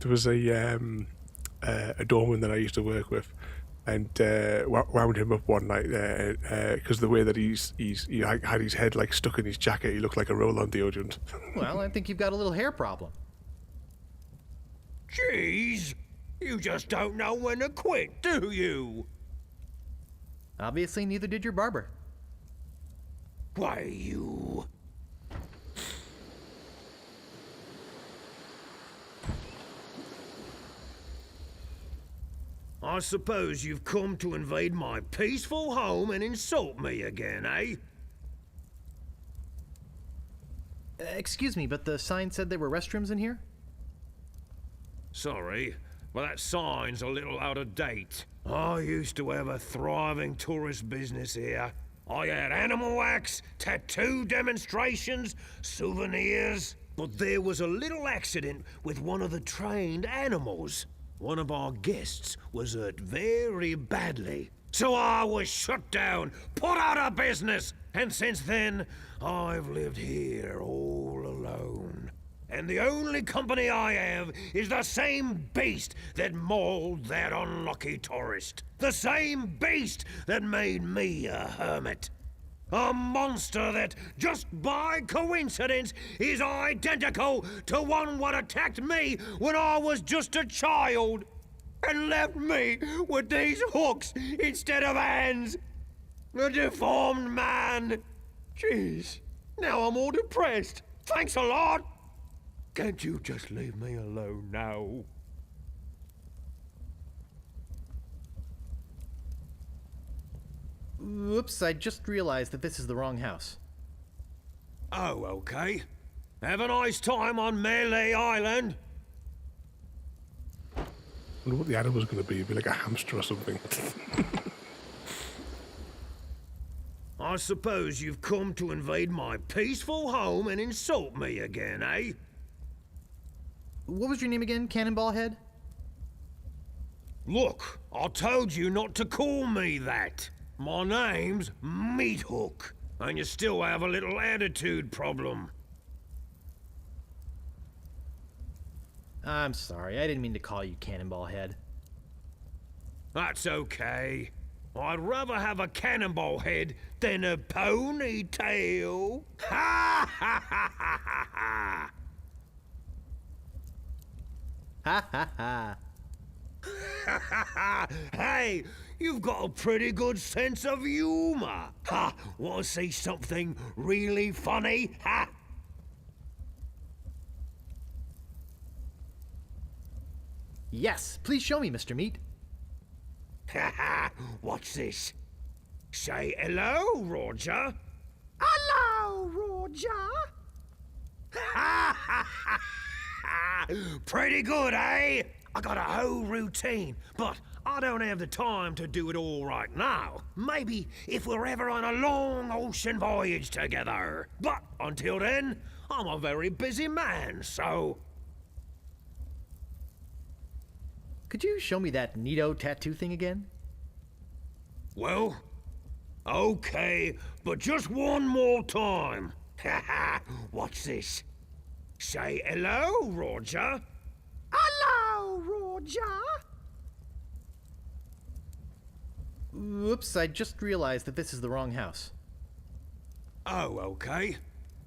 There was a doorman that I used to work with, and wound him up one night because the way that he had his head like stuck in his jacket, he looked like a roll-on deodorant. Well, I think you've got a little hair problem. Jeez, you just don't know when to quit, do you? Obviously, neither did your barber. Why, you... I suppose you've come to invade my peaceful home and insult me again, eh? Excuse me, but the sign said there were restrooms in here? Sorry, but that sign's a little out of date. I used to have a thriving tourist business here. I had animal wax, tattoo demonstrations, souvenirs. But there was a little accident with one of the trained animals. One of our guests was hurt very badly. So I was shut down, put out of business. And since then, I've lived here all alone. And the only company I have is the same beast that mauled that unlucky tourist. The same beast that made me a hermit. A monster that, just by coincidence, is identical to one what attacked me when I was just a child. And left me with these hooks instead of hands. A deformed man. Jeez, now I'm all depressed. Thanks a lot. Can't you just leave me alone now? Oops, I just realized that this is the wrong house. Oh, okay. Have a nice time on Mêlée Island. I wonder what the animal was going to be. It'd be like a hamster or something. I suppose you've come to invade my peaceful home and insult me again, eh? What was your name again, Cannonball Head? Look, I told you not to call me that. My name's Meat Hook, and you still have a little attitude problem. I'm sorry, I didn't mean to call you Cannonball Head. That's okay. I'd rather have a cannonball head than a ponytail. Ha ha ha ha ha ha! Ha ha ha. Ha ha ha! Hey, you've got a pretty good sense of humor. Ha! Want to see something really funny? Ha! Yes, please show me, Mr. Meat. Ha ha! Watch this. Say hello, Roger. Hello, Roger. Ha ha ha ha! Pretty good, eh? I got a whole routine, but I don't have the time to do it all right now. Maybe if we're ever on a long ocean voyage together. But until then, I'm a very busy man, so... Could you show me that neato tattoo thing again? Well, okay, but just one more time. Ha ha! Watch this. Say hello, Roger. Hello, Roger. Oops, I just realized that this is the wrong house. Oh, okay.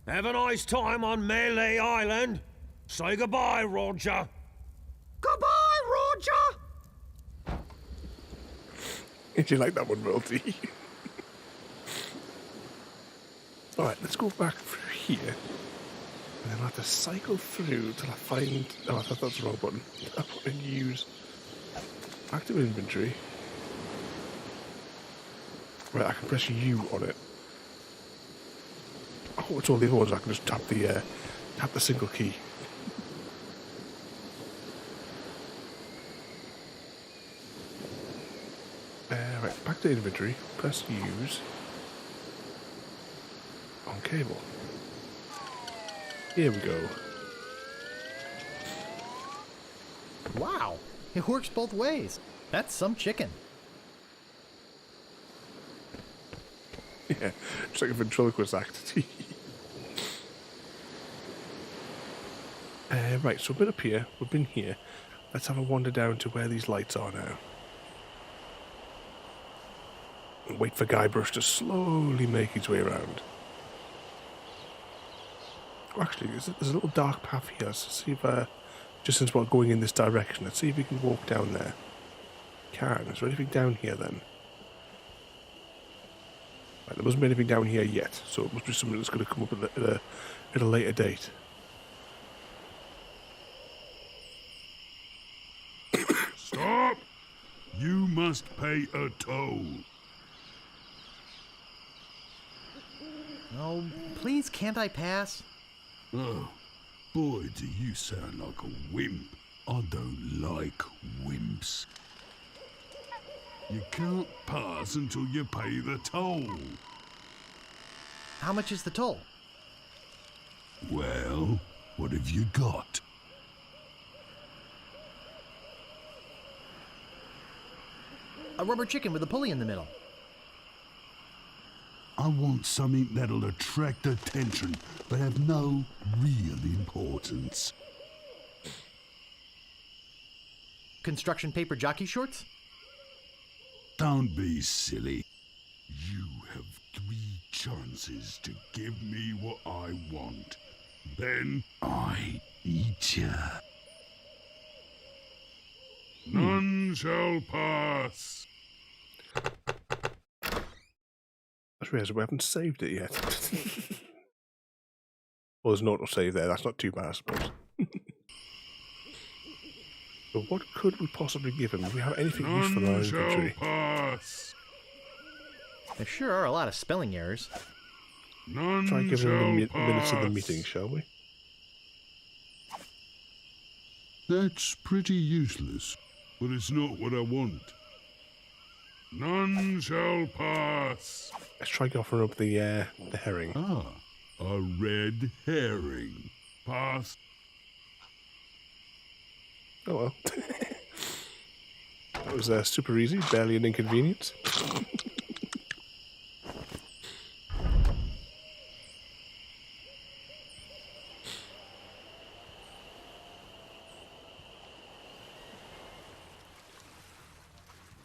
Have a nice time on Mêlée Island. Say goodbye, Roger. Goodbye, Roger! Did you like that one, Royalty? Alright, let's go back through here. And then I'll have to cycle through till I find... Oh, I thought that's the wrong button. And use active inventory. Right, I can press U on it. Oh, it's all the other ones. I can just tap the single key. Right, back to inventory. Press use on cable. Here we go. Wow, it works both ways. That's some chicken. Yeah, just like a ventriloquist act. Right, so we've been up here, we've been here. Let's have a wander down to where these lights are now. And wait for Guybrush to slowly make his way around. Oh, actually, there's a little dark path here. So see if, just since we're going in this direction, let's see if we can walk down there. Can. Is there anything down here then? Right, there mustn't be anything down here yet, so it must be something that's going to come up at a later date. Stop! You must pay a toll. Oh, please, can't I pass? Oh, boy, do you sound like a wimp. I don't like wimps. You can't pass until you pay the toll. How much is the toll? Well, what have you got? A rubber chicken with a pulley in the middle. I want something that'll attract attention, but have no real importance. Construction paper jockey shorts? Don't be silly. You have 3 chances to give me what I want. Then I eat ya. None shall pass. I just realised we haven't saved it yet. Well, there's no autosave there. That's not too bad, I suppose. But what could we possibly give him? Do we have anything useful in our inventory? Pass. There sure are a lot of spelling errors. None Try giving him the shall minutes of the pass. meeting, shall we? That's pretty useless, but it's not what I want. None shall pass. Let's try offering up the herring. Ah, a red herring. Pass. Oh well. That was super easy, barely an inconvenience.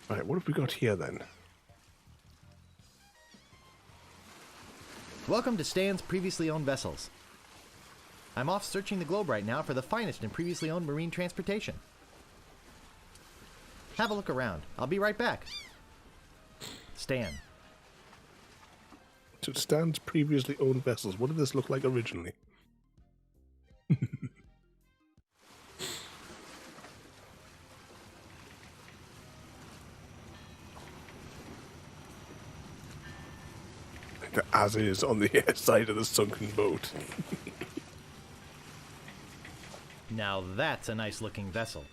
Right, what have we got here then? Welcome to Stan's previously owned vessels. I'm off searching the globe right now for the finest in previously owned marine transportation. Have a look around. I'll be right back. Stan. So Stan's previously owned vessels. What did this look like originally? As is on the side of the sunken boat. Now that's a nice looking vessel.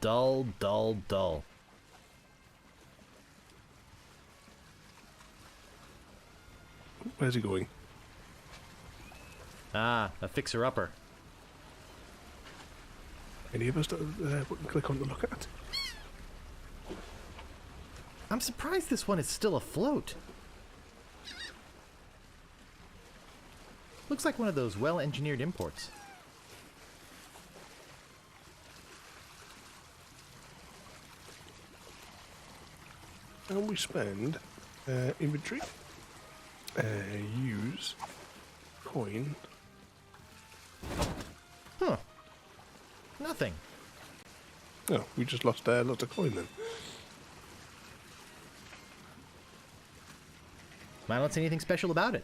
Dull, dull, dull. Where's he going? Ah, a fixer-upper. Any of us that wouldn't click on to look at? I'm surprised this one is still afloat. Looks like one of those well-engineered imports. And we spend inventory, use, coin. Huh. Nothing. Oh, we just lost lots of coin then. I don't see anything special about it.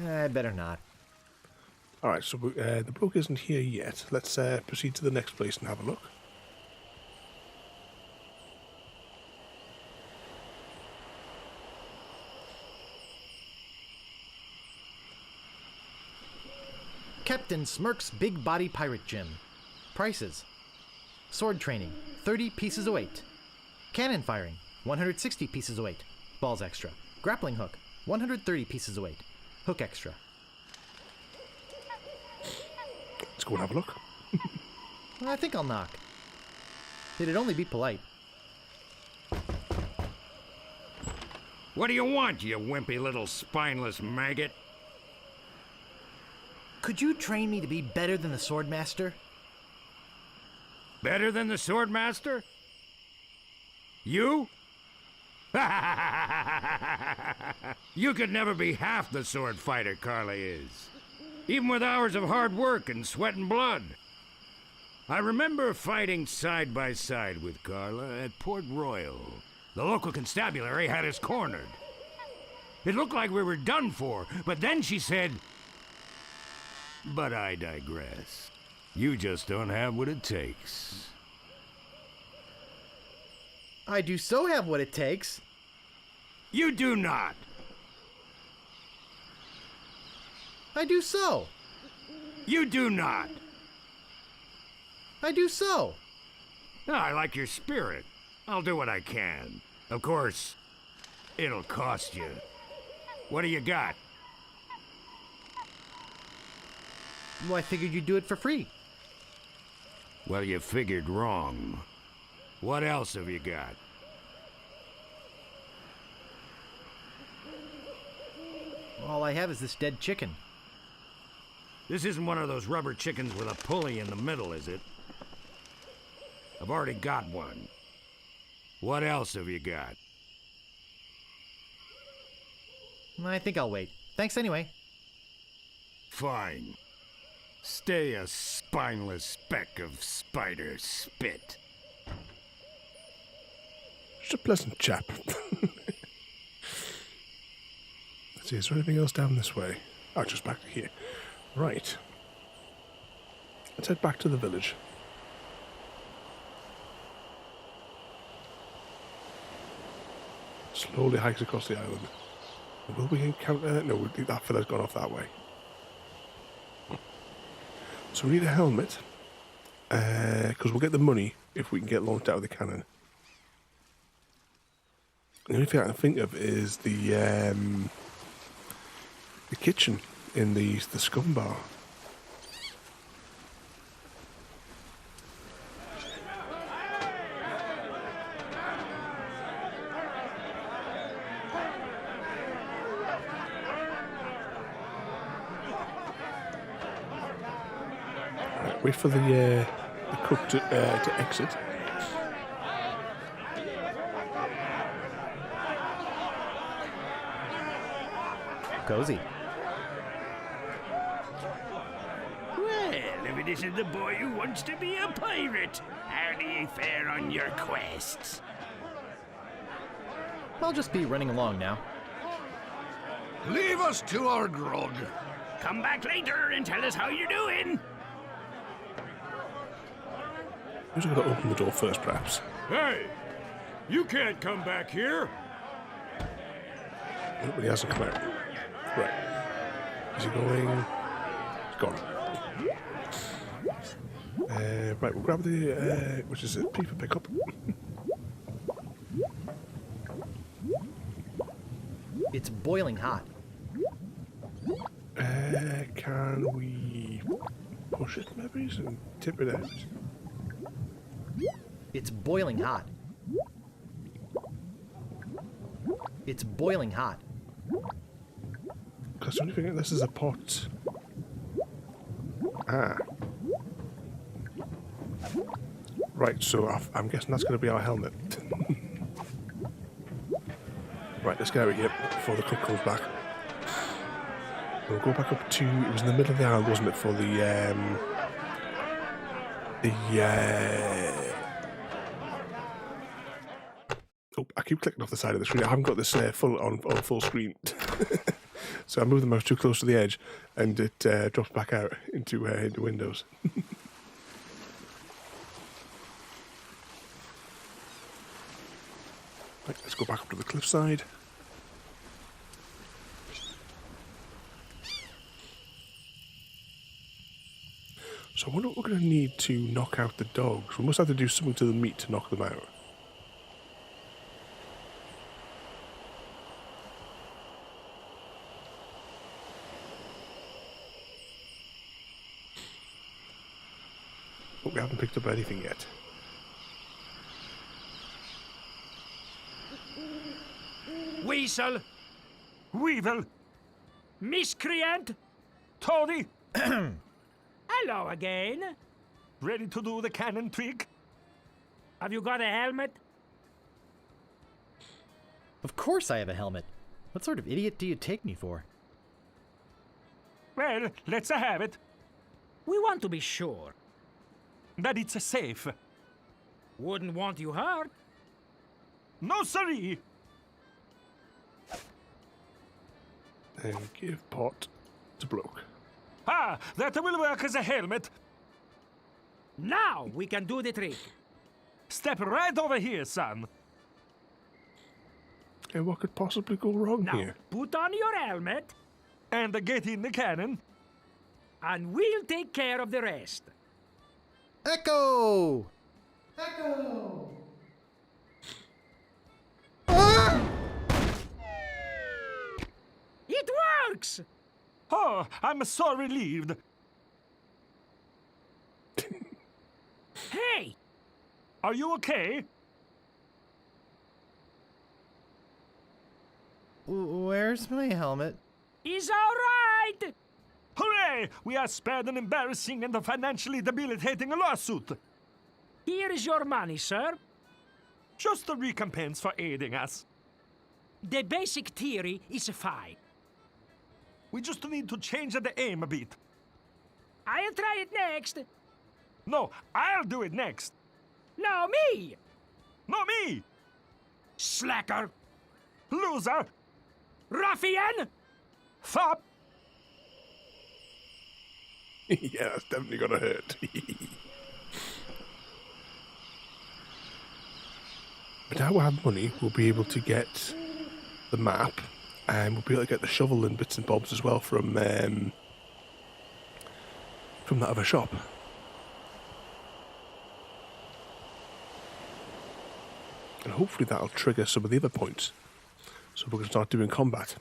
I better not. Alright, so the bloke isn't here yet. Let's proceed to the next place and have a look. Captain Smirk's Big Body Pirate Gym. Prices. Sword training, 30 pieces of weight. Cannon firing, 160 pieces of weight. Balls extra. Grappling hook, 130 pieces of weight. Hook extra. Let's go and have a look. I think I'll knock. It'd only be polite. What do you want, you wimpy little spineless maggot? Could you train me to be better than the Swordmaster? Better than the Swordmaster? You? You could never be half the sword fighter Carla is. Even with hours of hard work and sweat and blood. I remember fighting side by side with Carla at Port Royal. The local constabulary had us cornered. It looked like we were done for, but then she said, "But I digress. You just don't have what it takes." I do so have what it takes. You do not. I do so. You do not. I do so. I like your spirit. I'll do what I can. Of course, it'll cost you. What do you got? Well, I figured you'd do it for free. Well, you figured wrong. What else have you got? All I have is this dead chicken. This isn't one of those rubber chickens with a pulley in the middle, is it? I've already got one. What else have you got? I think I'll wait. Thanks anyway. Fine. Stay a spineless speck of spider spit. Just a pleasant chap. Let's see, is there anything else down this way? Oh, just back to here. Right. Let's head back to the village. Slowly hikes across the island. Will we encounter... No, that fella's gone off that way. So we need a helmet. Because we'll get the money if we can get launched out of the cannon. The only thing I can think of is the kitchen in the scum bar. Wait for the cook to exit. Cozy. Well, if it isn't the boy who wants to be a pirate, how do you fare on your quests? I'll just be running along now. Leave us to our grog. Come back later and tell us how you're doing. Who's going to open the door first, perhaps? Hey! You can't come back here! Nobody hasn't come out. Right. Is he going? He's gone. Right, we'll grab the, which is a paper pickup. It's boiling hot. Can we push it maybe and tip it out? It's boiling hot. It's boiling hot. Because the only thing, this is a pot. Ah. Right, so I'm guessing that's going to be our helmet. Right, let's get out of here before the cook comes back. We'll go back up to, it was in the middle of the island, wasn't it, for oh, I keep clicking off the side of the screen. I haven't got this full on full screen. So I move the mouse too close to the edge and it drops back out into Windows. Right, let's go back up to the cliffside. So I wonder what we're going to need to knock out the dogs. We must have to do something to the meat to knock them out. But we haven't picked up anything yet. Weasel, Weevil! miscreant, Tony! hello again. Ready to do the cannon trick? Have you got a helmet? Of course I have a helmet. What sort of idiot do you take me for? Well, let's have it. We want to be sure. That it's safe. Wouldn't want you hurt. No, siree! And give pot to bloke. Ah, that will work as a helmet. Now we can do the trick. Step right over here, son. And what could possibly go wrong Now here? put on your helmet And get in the cannon. and we'll take care of the rest. Echo! It works! Oh, I'm so relieved. Hey, Are you okay? Where's my helmet? he's all right. Hooray! We are spared an embarrassing and financially debilitating lawsuit. Here is your money, sir. Just a recompense for aiding us. The basic theory is fine. We just need to change the aim a bit. I'll try it next. No, I'll do it next. No, me! No, me! Slacker! Loser! Ruffian! Fop! Yeah, that's definitely gonna hurt. But now we have money, we'll be able to get the map, and we'll be able to get the shovel and bits and bobs as well from that other shop. And hopefully that'll trigger some of the other points, so we can start doing combat.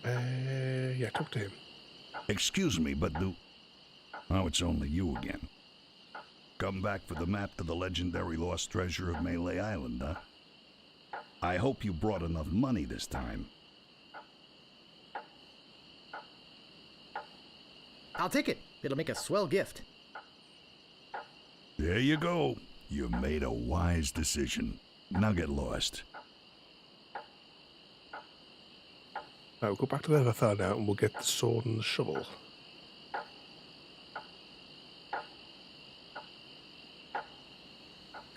Yeah, talk to him. Excuse me, but Oh, it's only you again. Come back for the map to the legendary lost treasure of Mêlée Island, huh? I hope you brought enough money this time. I'll take it. It'll make a swell gift. There you go. You made a wise decision. Now get lost. Right, we'll go back to the other fella now and we'll get the sword and the shovel.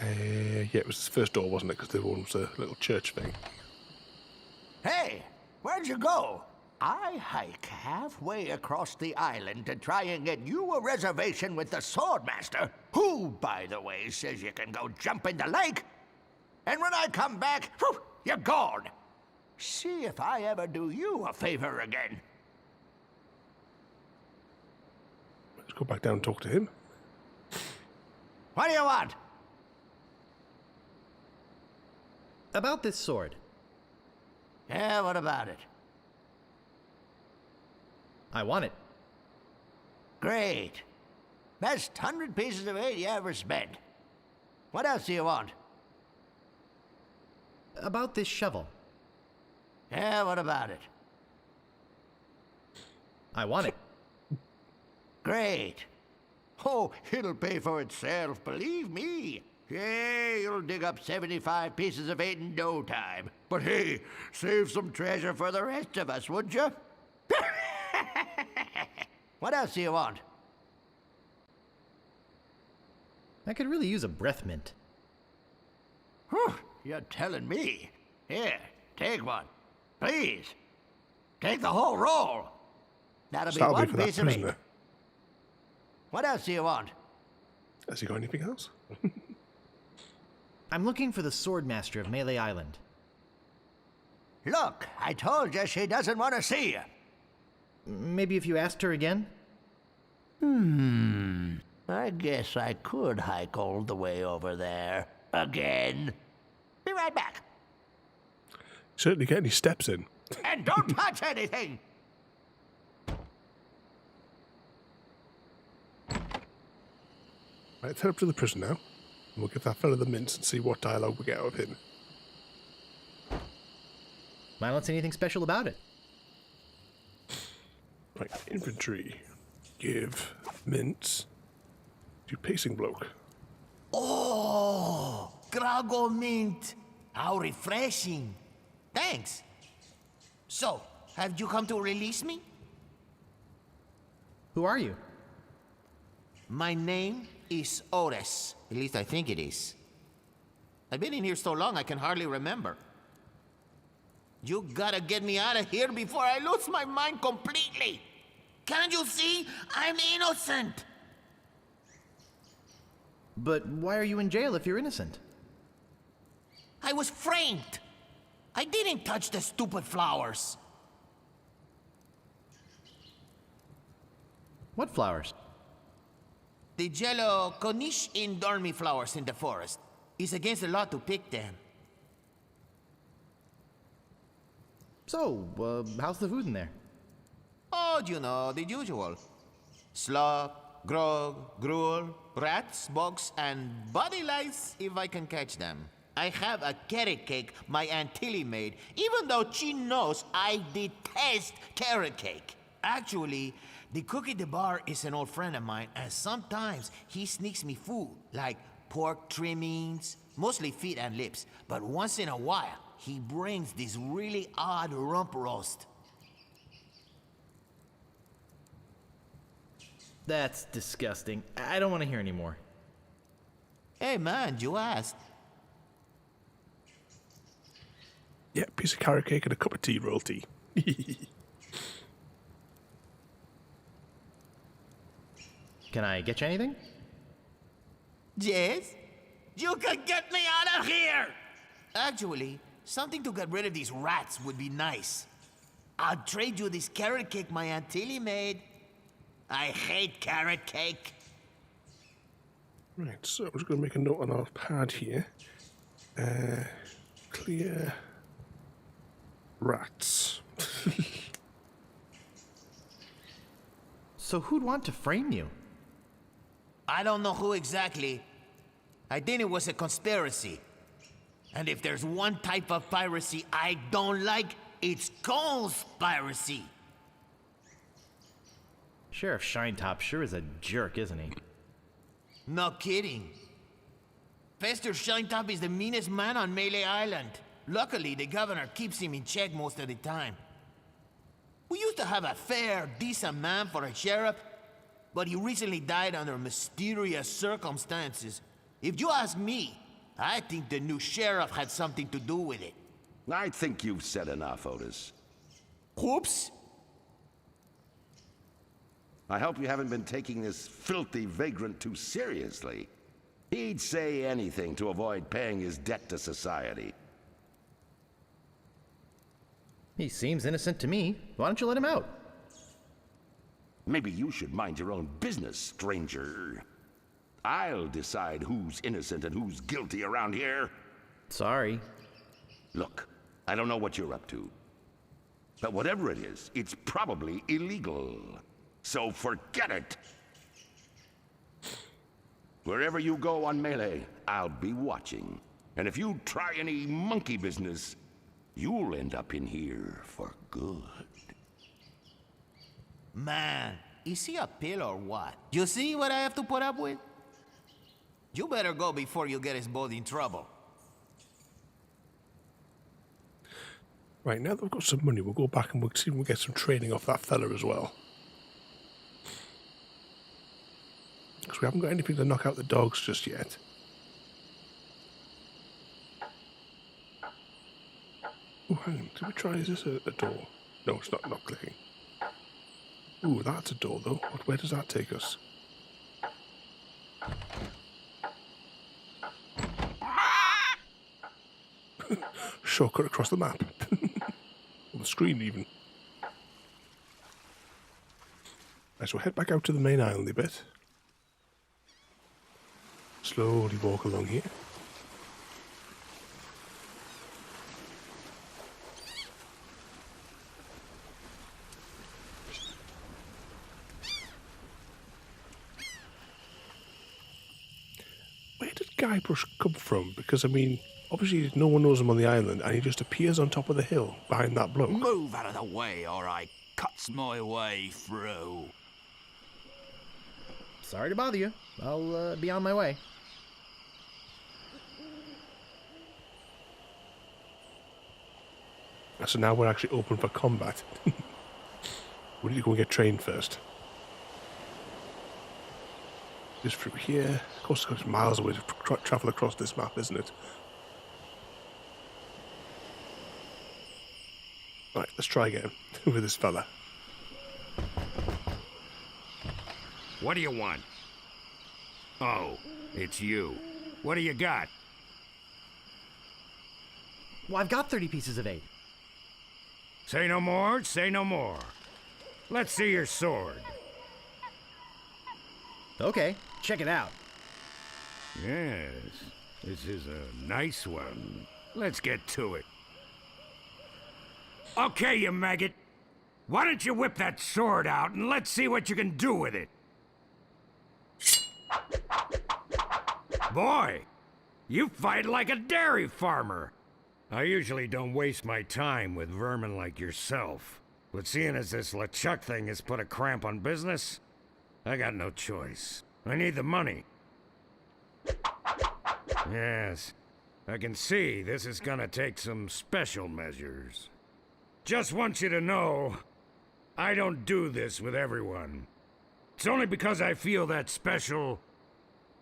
Yeah, it was the first door, wasn't it? Because the other one was a little church thing. Hey, where'd you go? I hike halfway across the island to try and get you a reservation with the Swordmaster, who, by the way, says you can go jump in the lake. And when I come back, whew, you're gone. See if I ever do you a favor again. Let's go back down and talk to him. What do you want? About this sword. Yeah, what about it? I want it. Great. Best 100 pieces of 8 you ever spent. What else do you want? About this shovel. Yeah, what about it? I want it. Great. Oh, it'll pay for itself, believe me. Yeah, you'll dig up 75 pieces of 8 in no time. But hey, save some treasure for the rest of us, would you? What else do you want? I could really use a breath mint. Whew, you're telling me. Here, take one. Please. Take the whole roll. That'll be one for that piece of 8. prisoner. What else do you want? Has he got anything else? I'm looking for the Swordmaster of Mêlée Island. Look, I told you she doesn't want to see you. Maybe if you asked her again? I guess I could hike all the way over there. Again. Be right back. Certainly get any steps in. And don't touch anything! Right, let's head up to the prison now. And we'll give that fella the mints and see what dialogue we get out of him. I don't see anything special about it. Right, inventory. Give mints to pacing bloke. Oh, Grago mint. How refreshing. Thanks. So, have you come to release me? Who are you? My name is Ores. At least I think it is. I've been in here so long I can hardly remember. You gotta get me out of here before I lose my mind completely. Can't you see? I'm innocent. But why are you in jail if you're innocent? I was framed. I didn't touch the stupid flowers. What flowers? The yellow Konish Indormi flowers in the forest. It's against the law to pick them. So, how's the food in there? Oh, you know, the usual. Slop, grog, gruel, rats, bugs, and body lice if I can catch them. I have a carrot cake my Aunt Tilly made, even though she knows I detest carrot cake. Actually, the cook at the bar is an old friend of mine, and sometimes he sneaks me food, like pork trimmings, mostly feet and lips. But once in a while, he brings this really odd rump roast. That's disgusting. I don't want to hear any more. Hey man, you asked. Yeah, piece of carrot cake and a cup of tea, royalty. Can I get you anything? Yes? You can get me out of here! Actually, something to get rid of these rats would be nice. I'll trade you this carrot cake my Aunt Tilly made. I hate carrot cake. Right, so I'm just going to make a note on our pad here. Clear rats. So who'd want to frame you? I don't know who exactly. I think it was a conspiracy. And if there's one type of piracy I don't like, it's conspiracy. Sheriff Shinetop sure is a jerk, isn't he? No kidding. Fester Shinetop is the meanest man on Mêlée Island. Luckily, the governor keeps him in check most of the time. We used to have a fair, decent man for a sheriff, but he recently died under mysterious circumstances. If you ask me, I think the new sheriff had something to do with it. I think you've said enough, Otis. Whoops. I hope you haven't been taking this filthy vagrant too seriously. He'd say anything to avoid paying his debt to society. He seems innocent to me. Why don't you let him out? Maybe you should mind your own business, stranger. I'll decide who's innocent and who's guilty around here. Sorry. Look, I don't know what you're up to. But whatever it is, it's probably illegal. So forget it. Wherever you go on Mêlée, I'll be watching. And if you try any monkey business, you'll end up in here for good. Man, is he a pill or what? You see what I have to put up with? You better go before you get us both in trouble. Right, now that we've got some money, we'll go back and we'll see if we can get some training off that fella as well. Because we haven't got anything to knock out the dogs just yet. Oh, hang on. Did we try? Is this a door? No, it's not clicking. Ooh, that's a door, though. Where does that take us? Shortcut across the map. On the screen, even. Right, so we'll head back out to the main island a bit. Slowly walk along here. Where did Guybrush come from? Because, I mean, obviously no one knows him on the island, and he just appears on top of the hill behind that bloke. Move out of the way, or I cuts my way through. Sorry to bother you. I'll be on my way. So now we're actually open for combat. We need to go and get trained first. Just through here. Of course, it's miles away to travel across this map, isn't it? Right, let's try again with this fella. What do you want? Oh, it's you. What do you got? Well, I've got 30 pieces of 8. Say no more, say no more. Let's see your sword. Okay, check it out. Yes, this is a nice one. Let's get to it. Okay, you maggot. Why don't you whip that sword out and let's see what you can do with it? Boy, you fight like a dairy farmer. I usually don't waste my time with vermin like yourself. But seeing as this LeChuck thing has put a cramp on business, I got no choice. I need the money. Yes, I can see this is gonna take some special measures. Just want you to know, I don't do this with everyone. It's only because I feel that special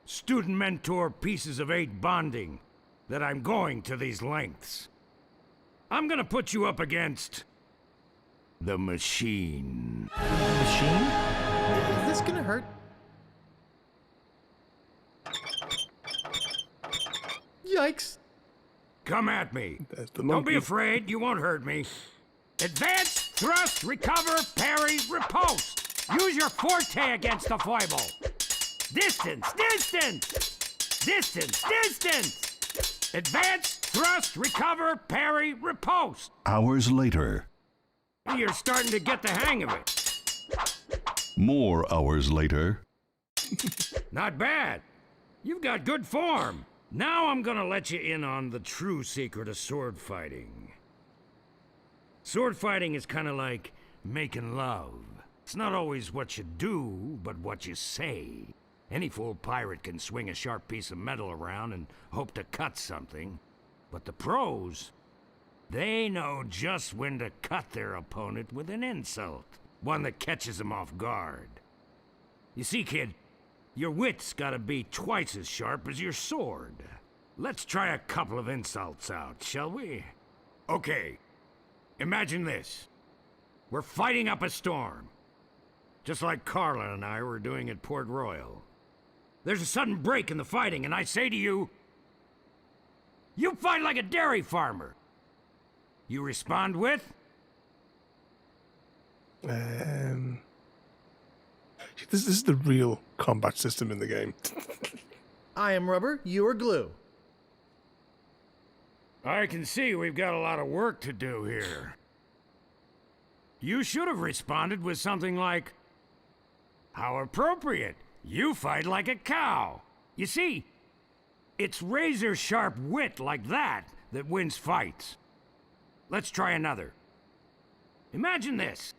student-mentor pieces of 8 bonding that I'm going to these lengths. I'm gonna put you up against the machine. Machine? Is this gonna hurt? Yikes. Come at me. Don't Don't be afraid, you won't hurt me. Advance, thrust, recover, parry, riposte. Use your forte against the foible. Distance, distance! Distance, distance! Advance, thrust, recover, parry, riposte. Hours later. You're starting to get the hang of it. More hours later. Not bad. You've got good form. Now I'm gonna let you in on the true secret of sword fighting. Sword fighting is kind of like making love. It's not always what you do, but what you say. Any fool pirate can swing a sharp piece of metal around and hope to cut something. But the pros, they know just when to cut their opponent with an insult. One that catches them off guard. You see, kid, your wit's gotta be twice as sharp as your sword. Let's try a couple of insults out, shall we? Okay, imagine this. We're fighting up a storm. Just like Carla and I were doing at Port Royal. There's a sudden break in the fighting, and I say to you, you fight like a dairy farmer. You respond with? This is the real combat system in the game. I am rubber, you are glue. I can see we've got a lot of work to do here. You should have responded with something like, how appropriate. You fight like a cow. You see, it's razor-sharp wit like that that wins fights. Let's try another. Imagine this.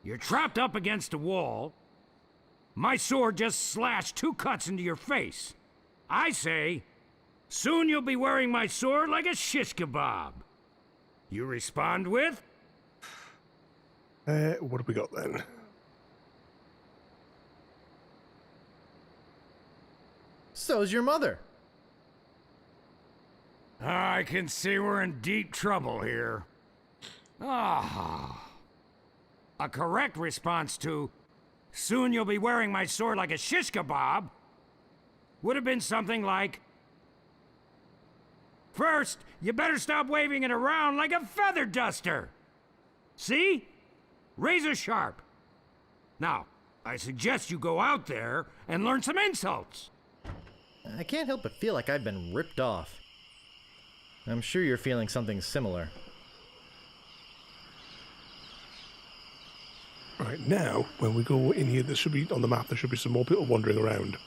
You're trapped up against a wall. My sword just slashed 2 cuts into your face. I say, soon you'll be wearing my sword like a shish kebab. You respond with? What have we got then? So's your mother. I can see we're in deep trouble here. Ah. A correct response to, soon you'll be wearing my sword like a shish kebab, would have been something like, first, you better stop waving it around like a feather duster. See? Razor sharp. Now, I suggest you go out there and learn some insults. I can't help but feel like I've been ripped off. I'm sure you're feeling something similar. Right, now, when we go in here, there should be, on the map, there should be some more people wandering around.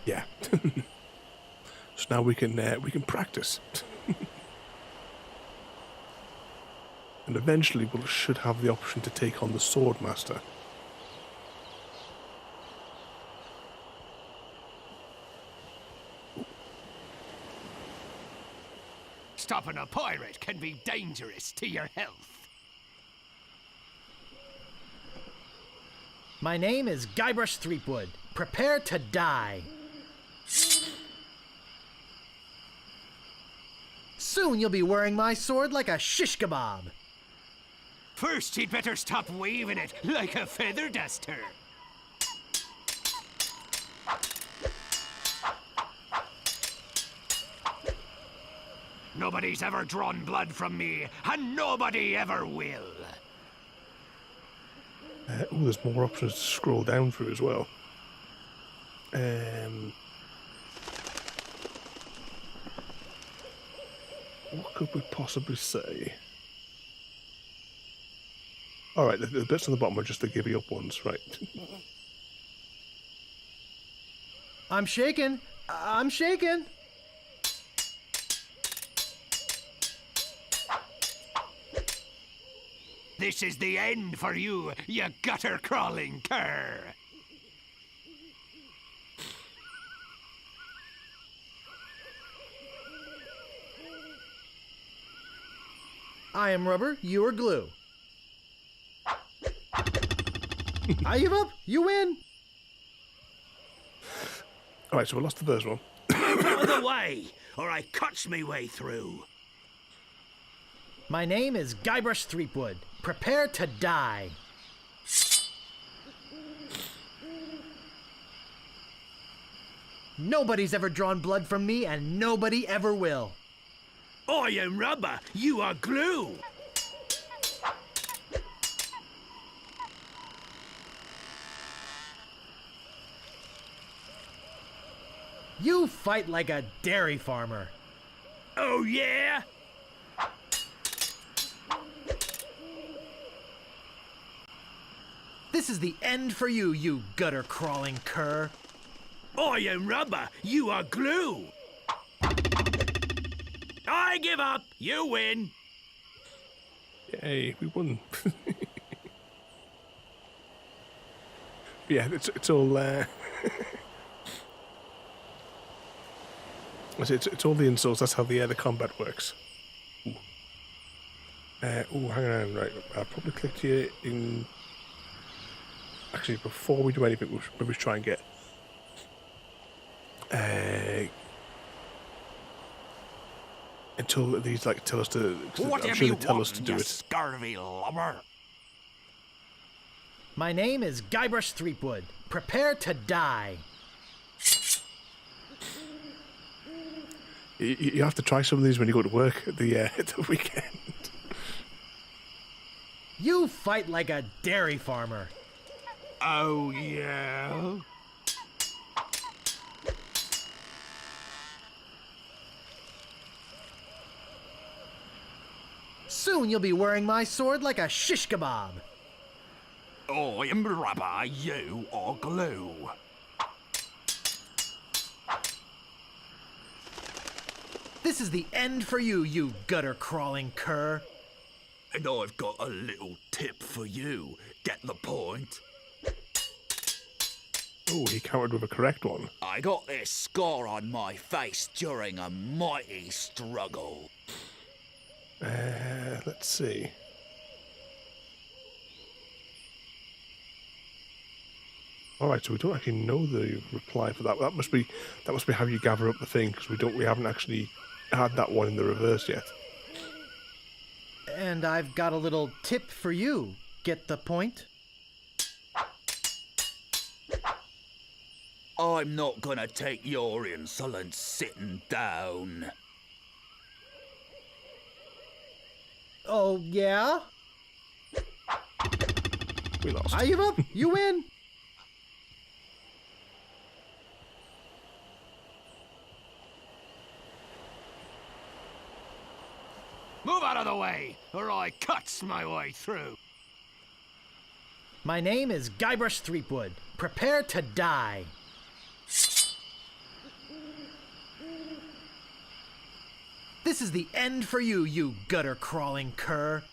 Yeah. So now we can practice. And eventually we should have the option to take on the Swordmaster. Stopping a pirate can be dangerous to your health. My name is Guybrush Threepwood. Prepare to die. Soon you'll be wearing my sword like a shish kebab. First, he'd better stop waving it like a feather duster. Nobody's ever drawn blood from me, and nobody ever will. There's more options to scroll down through as well. What could we possibly say? Alright, the bits on the bottom are just the givey up ones, right. I'm shaking. I'm shaking. This is the end for you, you gutter-crawling cur. I am rubber, you are glue. I give up, you win. Alright, so we lost the first one. Out of the way, or I cuts me way through. My name is Guybrush Threepwood. Prepare to die. Nobody's ever drawn blood from me, and nobody ever will. I am rubber, you are glue. You fight like a dairy farmer. Oh, yeah? This is the end for you, you gutter-crawling cur. I am rubber, you are glue. I give up, you win. Yay, we won. Yeah, it's all it's all the insults. That's how the combat works. Ooh. Hang on, right. I'll probably click here in. Actually, before we do anything, we should maybe try and get until these tell us to. I'm sure they tell us to do it. Scurvy lubber. My name is Guybrush Threepwood. Prepare to die. You have to try some of these when you go to work at the weekend. You fight like a dairy farmer. Oh, yeah? Soon you'll be wearing my sword like a shish kebab. I am rubber, you are glue. This is the end for you, you gutter-crawling cur. And I've got a little tip for you. Get the point? Oh, he countered with a correct one. I got this scar on my face during a mighty struggle. Let's see. All right, so we don't actually know the reply for that. That must be how you gather up the thing, because we haven't actually had that one in the reverse yet. And I've got a little tip for you. Get the point? I'm not gonna take your insolence sitting down. Oh, yeah? We lost. I give up. You win. Move out of the way, or I cuts my way through. My name is Guybrush Threepwood. Prepare to die. This is the end for you, you gutter-crawling cur.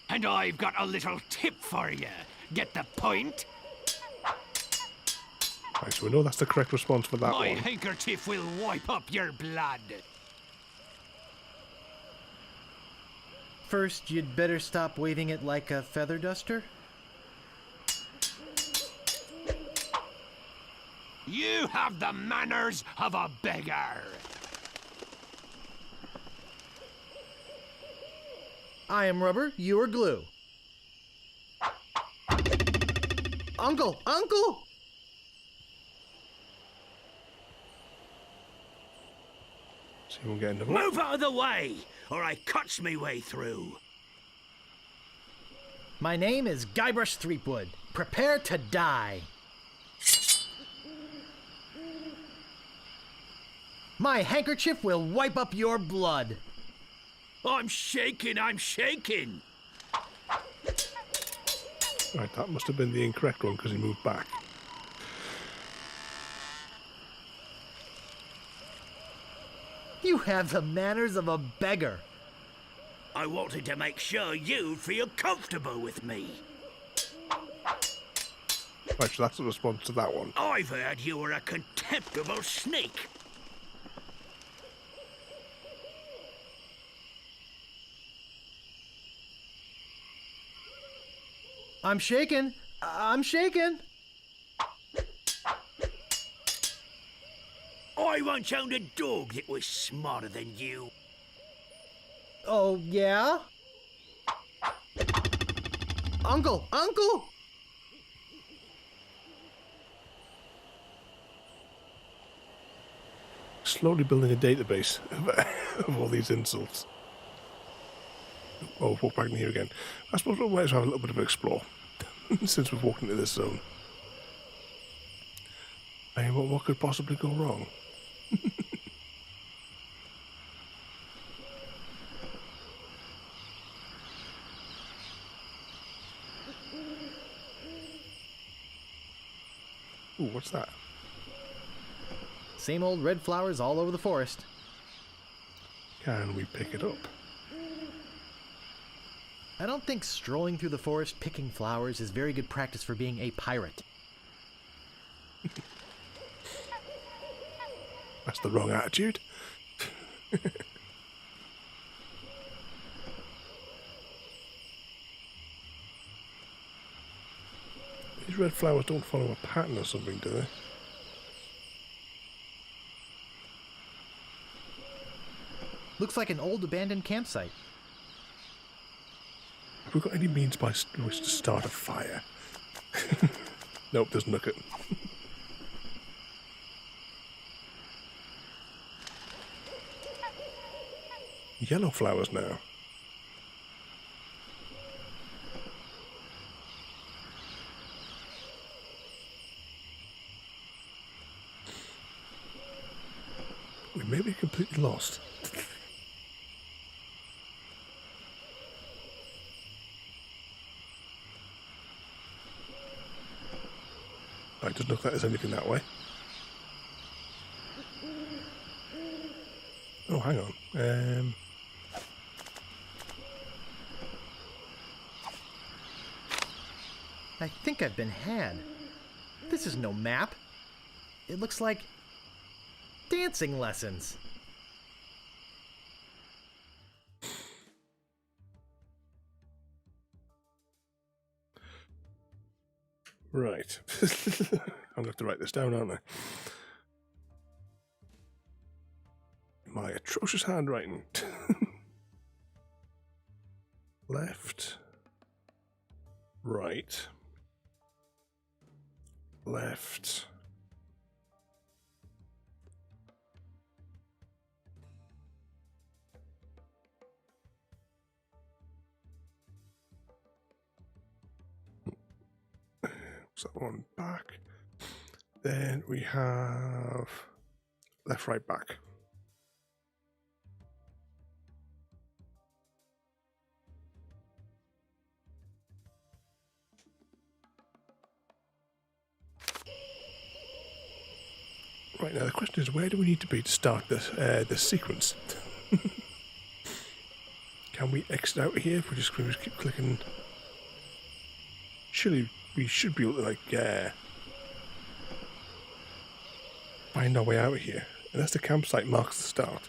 And I've got a little tip for you. Get the point? Right, so we know that's the correct response for that My one. handkerchief will wipe up your blood. First, you'd better stop waving it like a feather duster. You have the manners of a beggar. I am rubber, you are glue. Uncle! Uncle! So you won't get another Move out of the way, or I cuts me way through. My name is Guybrush Threepwood. Prepare to die. My handkerchief will wipe up your blood. I'm shaking, I'm shaking. Right, that must have been the incorrect one because he moved back. You have the manners of a beggar. I wanted to make sure you'd feel comfortable with me. Right, so that's the response to that one. I've heard you were a contemptible sneak. I'm shaking. I'm shaking. I once owned a dog that was smarter than you. Oh, yeah? Uncle! Uncle! Slowly building a database of all these insults. Oh, walk back in here again. I suppose we might as well have a little bit of an explore since we've walked into this zone. I mean, what could possibly go wrong? Ooh, what's that? Same old red flowers all over the forest. Can we pick it up? I don't think strolling through the forest picking flowers is very good practice for being a pirate. That's the wrong attitude. These red flowers don't follow a pattern or something, do they? Looks like an old abandoned campsite. Have we got any means by which to start a fire? Nope, doesn't look it. Yellow flowers now. We may be completely lost. I just look like there's anything that way. Oh, hang on. I think I've been had. This is no map. It looks like dancing lessons. Right. I'm going to have to write this down, aren't I? My atrocious handwriting. Left. Right. Left. So that one back. Then we have left, right, back. Right, now the question is, where do we need to be to start this sequence? Can we exit out of here if we just keep clicking? Surely we should be able to, like, find our way out of here. Unless the campsite marks the start.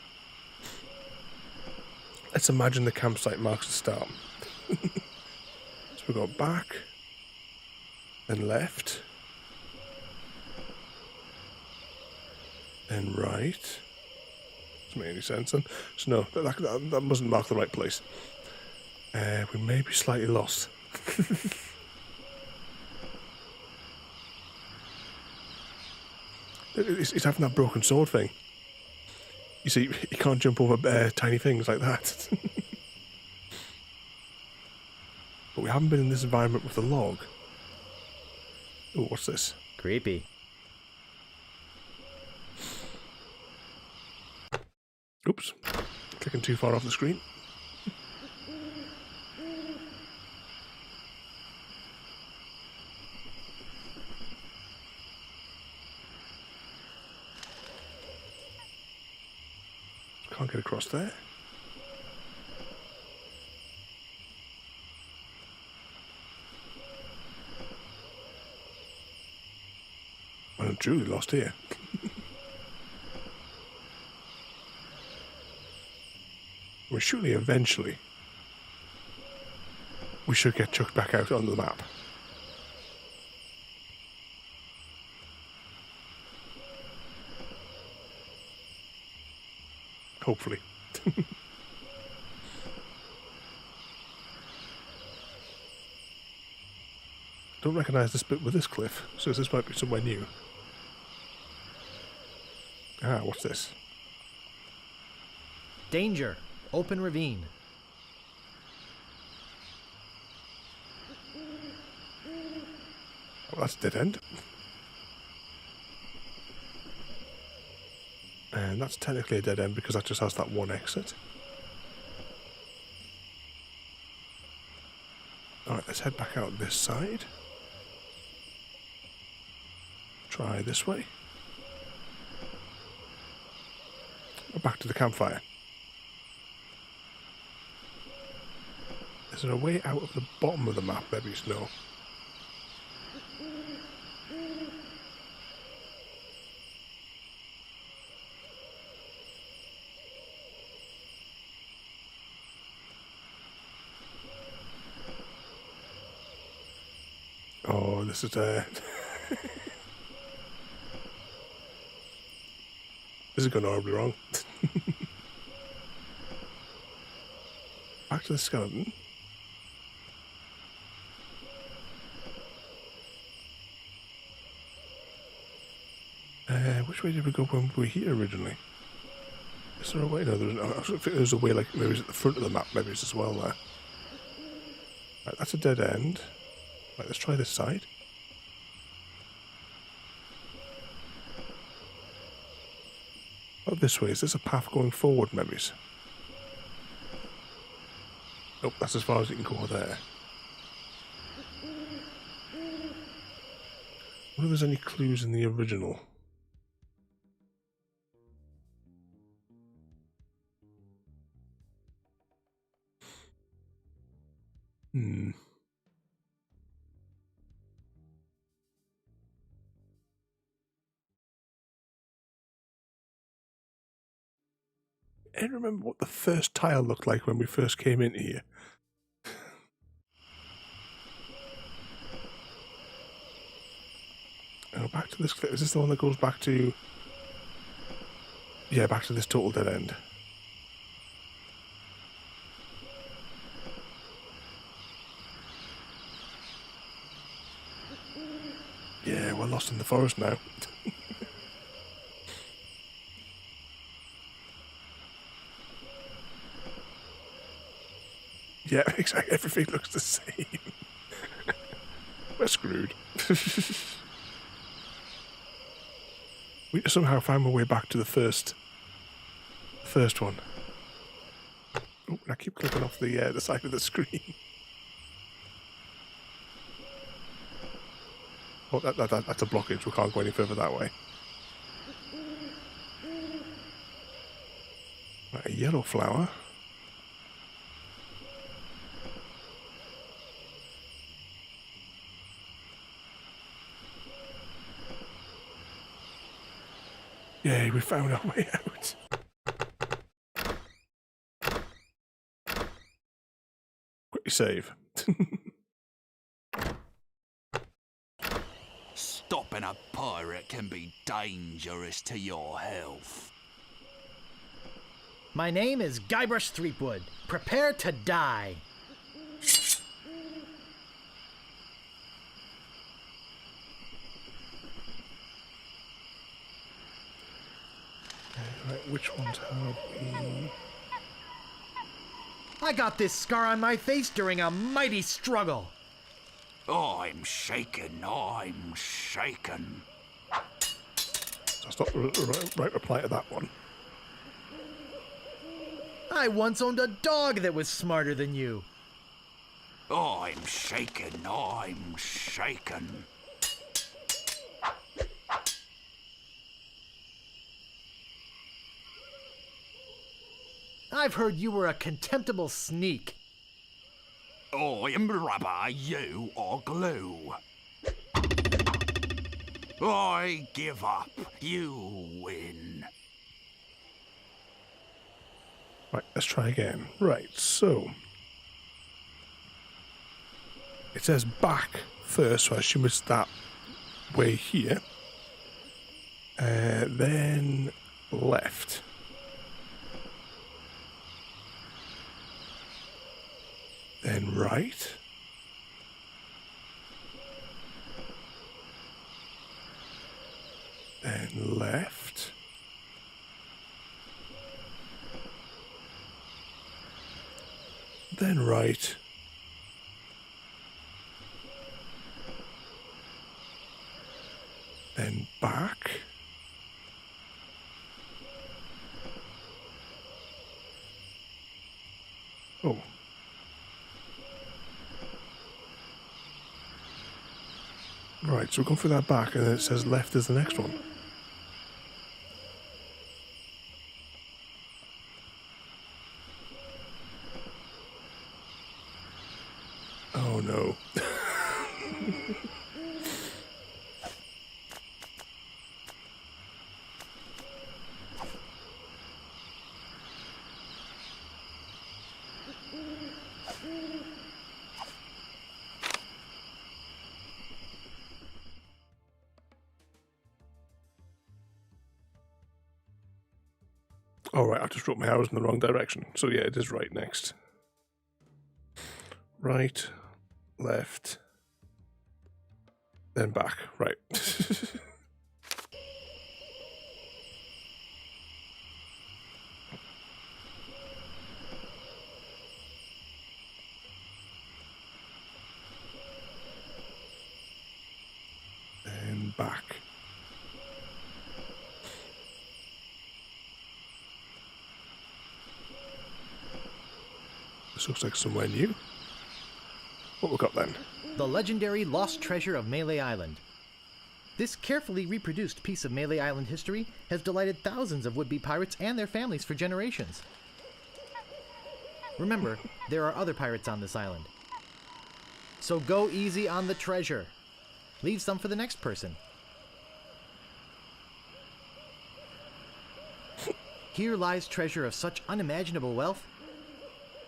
Let's imagine the campsite marks the start. So we go back, then left, then right. Doesn't make any sense then. So no, that doesn't mark the right place. We may be slightly lost. It's having that broken sword thing. You see, you can't jump over tiny things like that. But we haven't been in this environment with the log. Oh, what's this? Creepy. Oops. Clicking too far off the screen. Can't get across there. I'm truly lost here. Well, surely eventually we should get chucked back out on the map. Hopefully. Don't recognise this bit with this cliff, so this might be somewhere new. Ah, what's this? Danger. Open ravine. Well, that's a dead end. And that's technically a dead end because that just has that one exit. Alright, let's head back out this side. try this way. Back to the campfire. Is there a way out of the bottom of the map? Maybe it's no. Oh, this is this is going horribly wrong. Back to the skeleton. Which way did we go when we were here originally? Is there a way? No, I think there's a way, like maybe it's at the front of the map, maybe it's as well there. Right, that's a dead end. Right, let's try this side. Oh, this way. Is this a path going forward, maybe? Nope, that's as far as you can go there. I wonder if there's any clues in the original. I remember what the first tile looked like when we first came in here. Oh, back to this clip. Is this the one that goes back to... Yeah, back to this total dead end. Yeah, we're lost in the forest now. Yeah, exactly. Everything looks the same. We're screwed. We somehow found my way back to the first one. Oh, and I keep clicking off the side of the screen. Oh, that's a blockage. We can't go any further that way. Right, a yellow flower. Yay, we found our way out. Quickly save. Stopping a pirate can be dangerous to your health. My name is Guybrush Threepwood. Prepare to die. Right, which ones have we... I got this scar on my face during a mighty struggle. I'm shaken, I'm shaken. That's not the right reply to that one. I once owned a dog that was smarter than you. I'm shaken, I'm shaken. I've heard you were a contemptible sneak. I'm rubber, you are glue. I give up, you win. Right, let's try again. Right, so... It says back first, so I assume it's that way here. Then left. Then right. Then left. Then right. Then back. Oh. Right, so we've gone through that back, and then it says left is the next one. Oh no. Alright, I just wrote my arrows in the wrong direction. So yeah, it is right next. Right, left, then back. Right. Then back. This looks like somewhere new. What we got then? The legendary lost treasure of Mêlée Island. This carefully reproduced piece of Mêlée Island history has delighted thousands of would-be pirates and their families for generations. Remember, there are other pirates on this island. So go easy on the treasure. Leave some for the next person. Here lies treasure of such unimaginable wealth.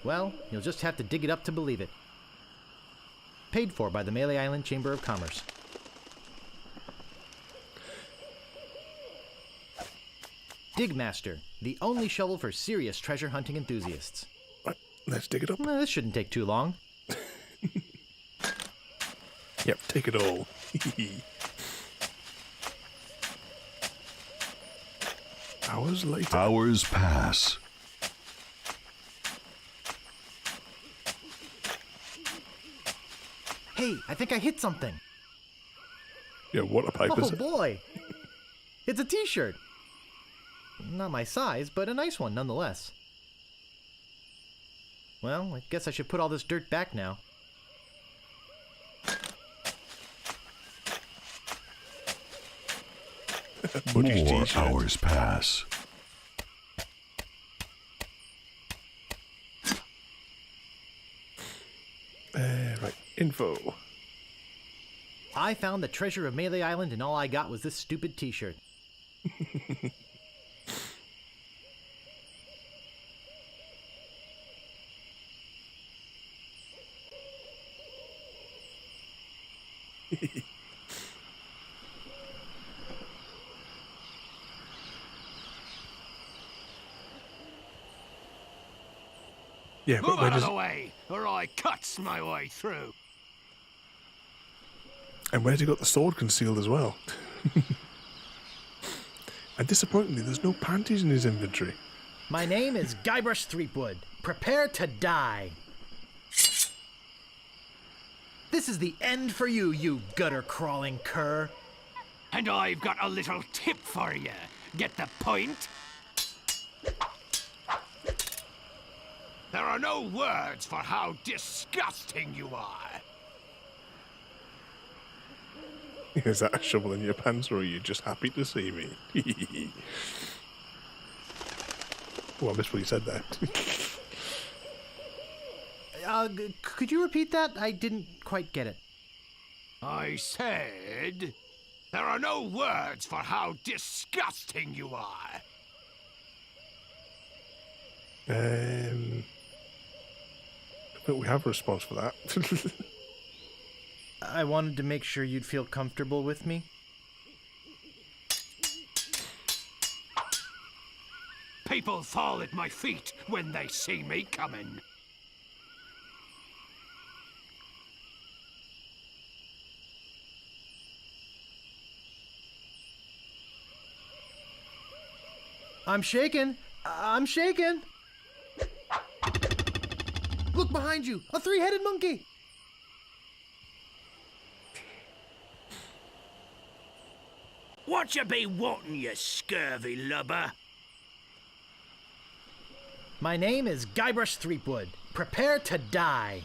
Well, you'll just have to dig it up to believe it. Paid for by the Mêlée Island Chamber of Commerce. Digmaster, the only shovel for serious treasure hunting enthusiasts. Right, let's dig it up. Well, this shouldn't take too long. Yep, take it all. Hours later. Hours pass. Hey, I think I hit something. Yeah, what a pipe is Oh it? boy! It's a t-shirt. Not my size, but a nice one nonetheless. Well, I guess I should put all this dirt back now. More hours pass. Right, info. I found the treasure of Mêlée Island and all I got was this stupid t-shirt. Yeah, Move but where out of does the way, or I cuts my way through. and where's he got the sword concealed as well? And disappointingly, there's no panties in his inventory. My name is Guybrush Threepwood. Prepare to die. This is the end for you, you gutter-crawling cur. And I've got a little tip for you. Get the point? There are no words for how disgusting you are. Is that a shovel in your pants, or are you just happy to see me? Oh, I missed what you said there. Could you repeat that? I didn't quite get it. I said, there are no words for how disgusting you are. But we have a response for that. I wanted to make sure you'd feel comfortable with me. People fall at my feet when they see me coming. I'm shaking. I'm shaking. Look behind you. A three-headed monkey. What you be wanting, you scurvy lubber? My name is Guybrush Threepwood. Prepare to die.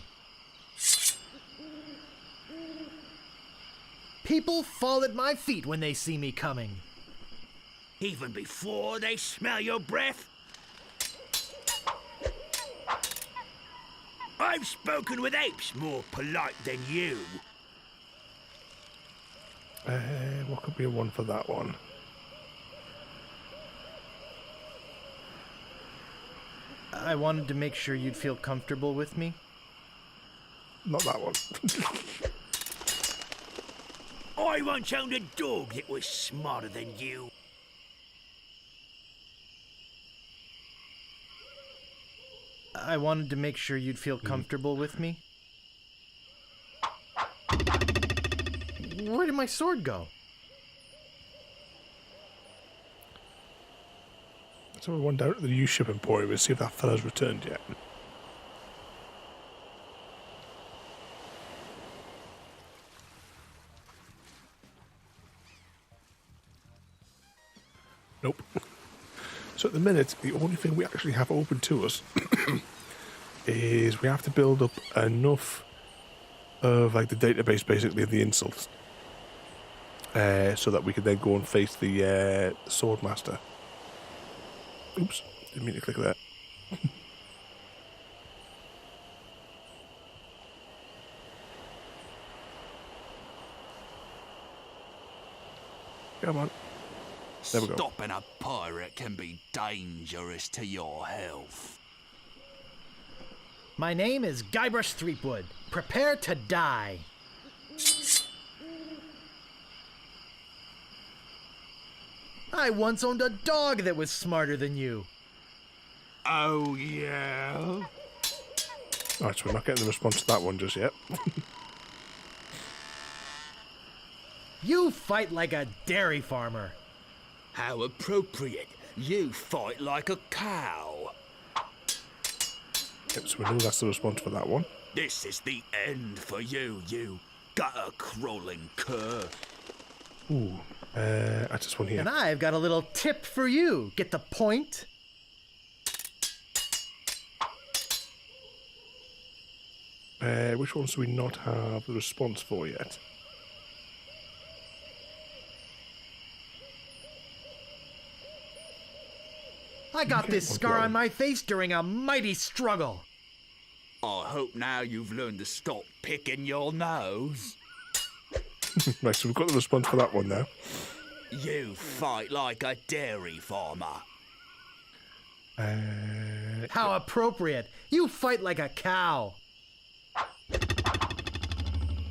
People fall at my feet when they see me coming. Even before they smell your breath? I've spoken with apes more polite than you. What could be a 1 for that one? I wanted to make sure you'd feel comfortable with me. Not that one. I once owned a dog that was smarter than you. I wanted to make sure you'd feel comfortable with me. Where did my sword go? So we went down to the new ship emporium and see if that fella's returned yet. Nope. So at the minute, the only thing we actually have open to us is we have to build up enough of like the database, basically, of the insults, so that we can then go and face the swordmaster. Oops, didn't mean to click that. Come on. There we go. Stopping a pirate can be dangerous to your health. My name is Guybrush Threepwood. Prepare to die. I once owned a dog that was smarter than you. Oh, yeah? Alright, so we're not getting the response to that one just yet. You fight like a dairy farmer. How appropriate. You fight like a cow. Yep, so we know that's the response for that one. This is the end for you, you gutter-crawling cur. Ooh, I just one here. And I've got a little tip for you. Get the point? Which ones do we not have the response for yet? I got this scar on my face during a mighty struggle. I hope now you've learned to stop picking your nose. Right, so we've got the response for that one now. You fight like a dairy farmer. How appropriate. You fight like a cow.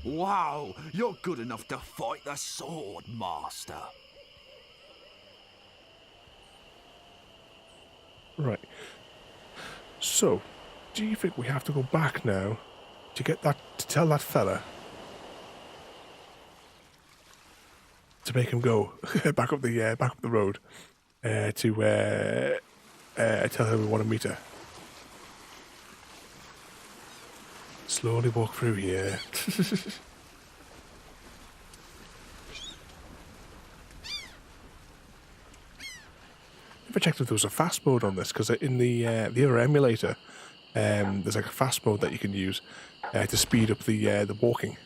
Wow, you're good enough to fight the sword master. Right. So, do you think we have to go back now to get that, to tell that fella to make him go back up the road to tell her we want to meet her? Slowly walk through here. Never checked if there was a fast mode on this, because in the other emulator, there's like a fast mode that you can use to speed up the walking.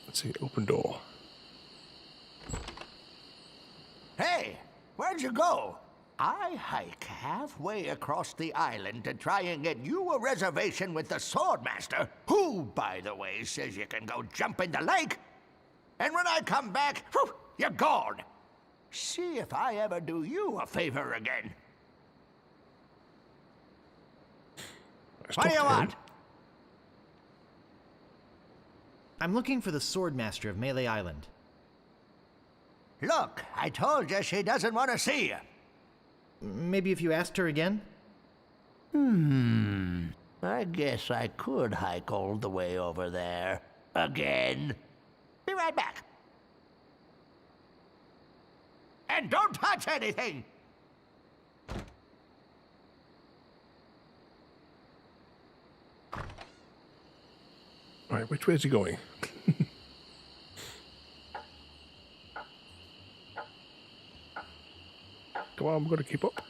Let's see, open door. Hey, where'd you go? I hike halfway across the island to try and get you a reservation with the Swordmaster, who, by the way, says you can go jump in the lake. And when I come back, whew, you're gone. See if I ever do you a favor again. What do you want? I'm looking for the Swordmaster of Mêlée Island. Look, I told you she doesn't want to see you. Maybe if you asked her again? I guess I could hike all the way over there. Again. Be right back. And don't touch anything! Right, which way is he going? Come on, I'm going to keep up.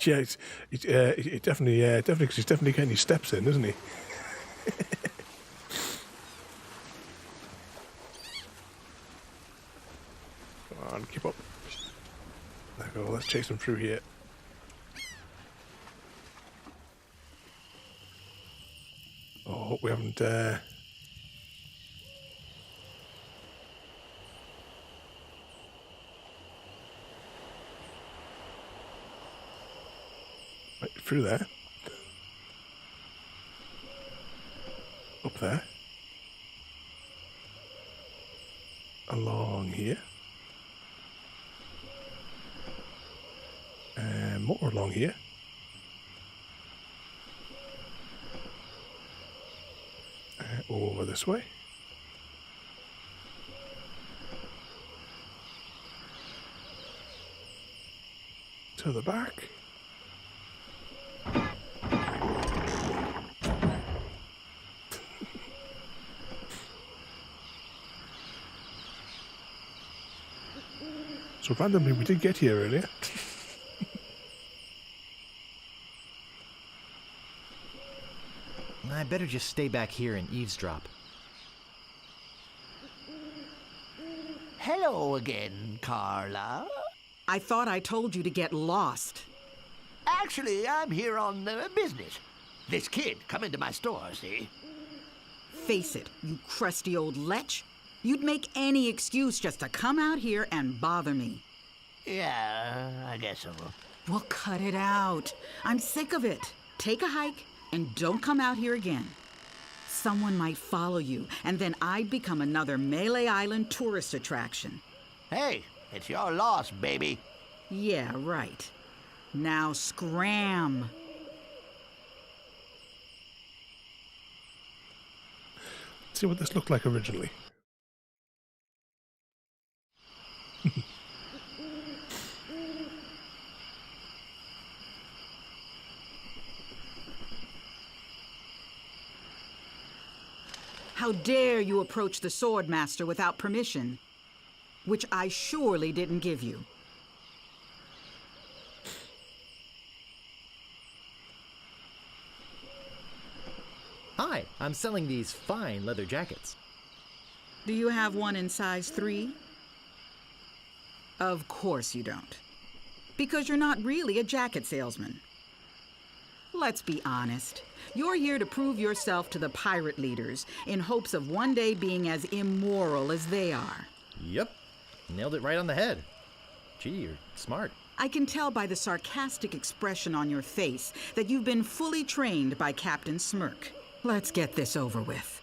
Yeah, it definitely, because he's definitely getting his steps in, isn't he? Come on, keep up. There we go, let's chase him through here. Oh, hope we haven't, right, through there. Up there. Along here. And more along here. Over this way. To the back. So randomly we did get here earlier. I better just stay back here and eavesdrop. Hello again, Carla. I thought I told you to get lost. Actually, I'm here on business. This kid come into my store, see? Face it, you crusty old lech. You'd make any excuse just to come out here and bother me. Yeah, I guess so. Well, cut it out. I'm sick of it. Take a hike and don't come out here again. Someone might follow you, and then I'd become another Mêlée Island tourist attraction. Hey, it's your loss, baby. Yeah, right. Now scram. Let's see what this looked like originally. How dare you approach the Swordmaster without permission, which I surely didn't give you. Hi, I'm selling these fine leather jackets. Do you have one in size 3? Of course you don't. Because you're not really a jacket salesman. Let's be honest. You're here to prove yourself to the pirate leaders in hopes of one day being as immoral as they are. Yep. Nailed it right on the head. Gee, you're smart. I can tell by the sarcastic expression on your face that you've been fully trained by Captain Smirk. Let's get this over with.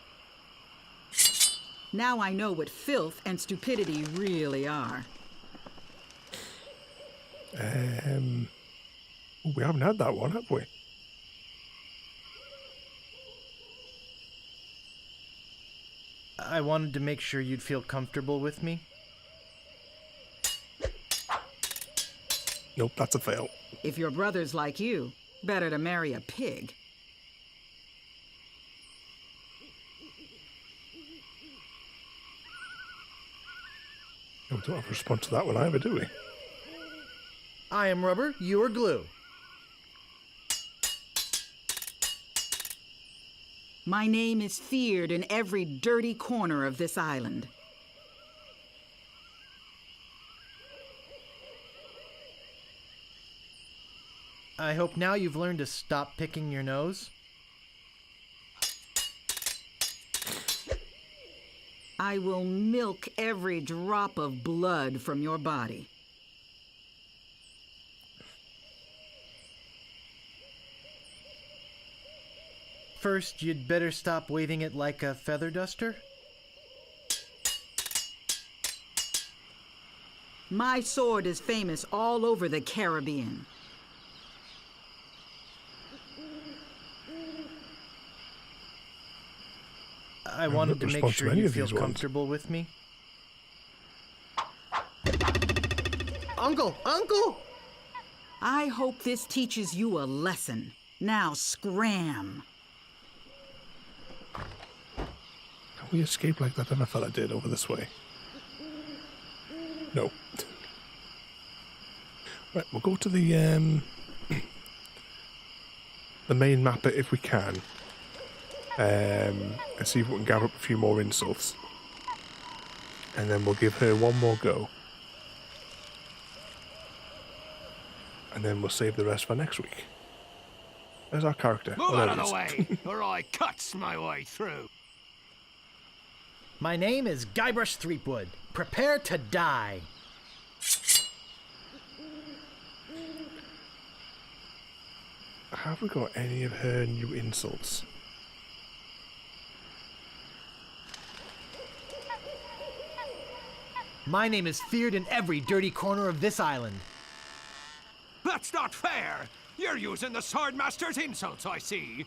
Now I know what filth and stupidity really are. We haven't had that one, have we? I wanted to make sure you'd feel comfortable with me. Nope, that's a fail. If your brother's like you, better to marry a pig. We don't have a response to that one either, do we? I am rubber, you are glue. My name is feared in every dirty corner of this island. I hope now you've learned to stop picking your nose. I will milk every drop of blood from your body. First, you'd better stop waving it like a feather duster. My sword is famous all over the Caribbean. I wanted to make sure you feel comfortable with me. Uncle! Uncle! I hope this teaches you a lesson. Now scram. Can we escape like that other fella did over this way? No. Right, we'll go to the the main map if we can. And see if we can gather up a few more insults. And then we'll give her one more go. And then we'll save the rest for next week. There's our character. Move there out it of is. the way, or I cuts my way through. My name is Guybrush Threepwood. Prepare to die. Have we got any of her new insults? My name is feared in every dirty corner of this island. That's not fair! You're using the Swordmaster's insults, I see.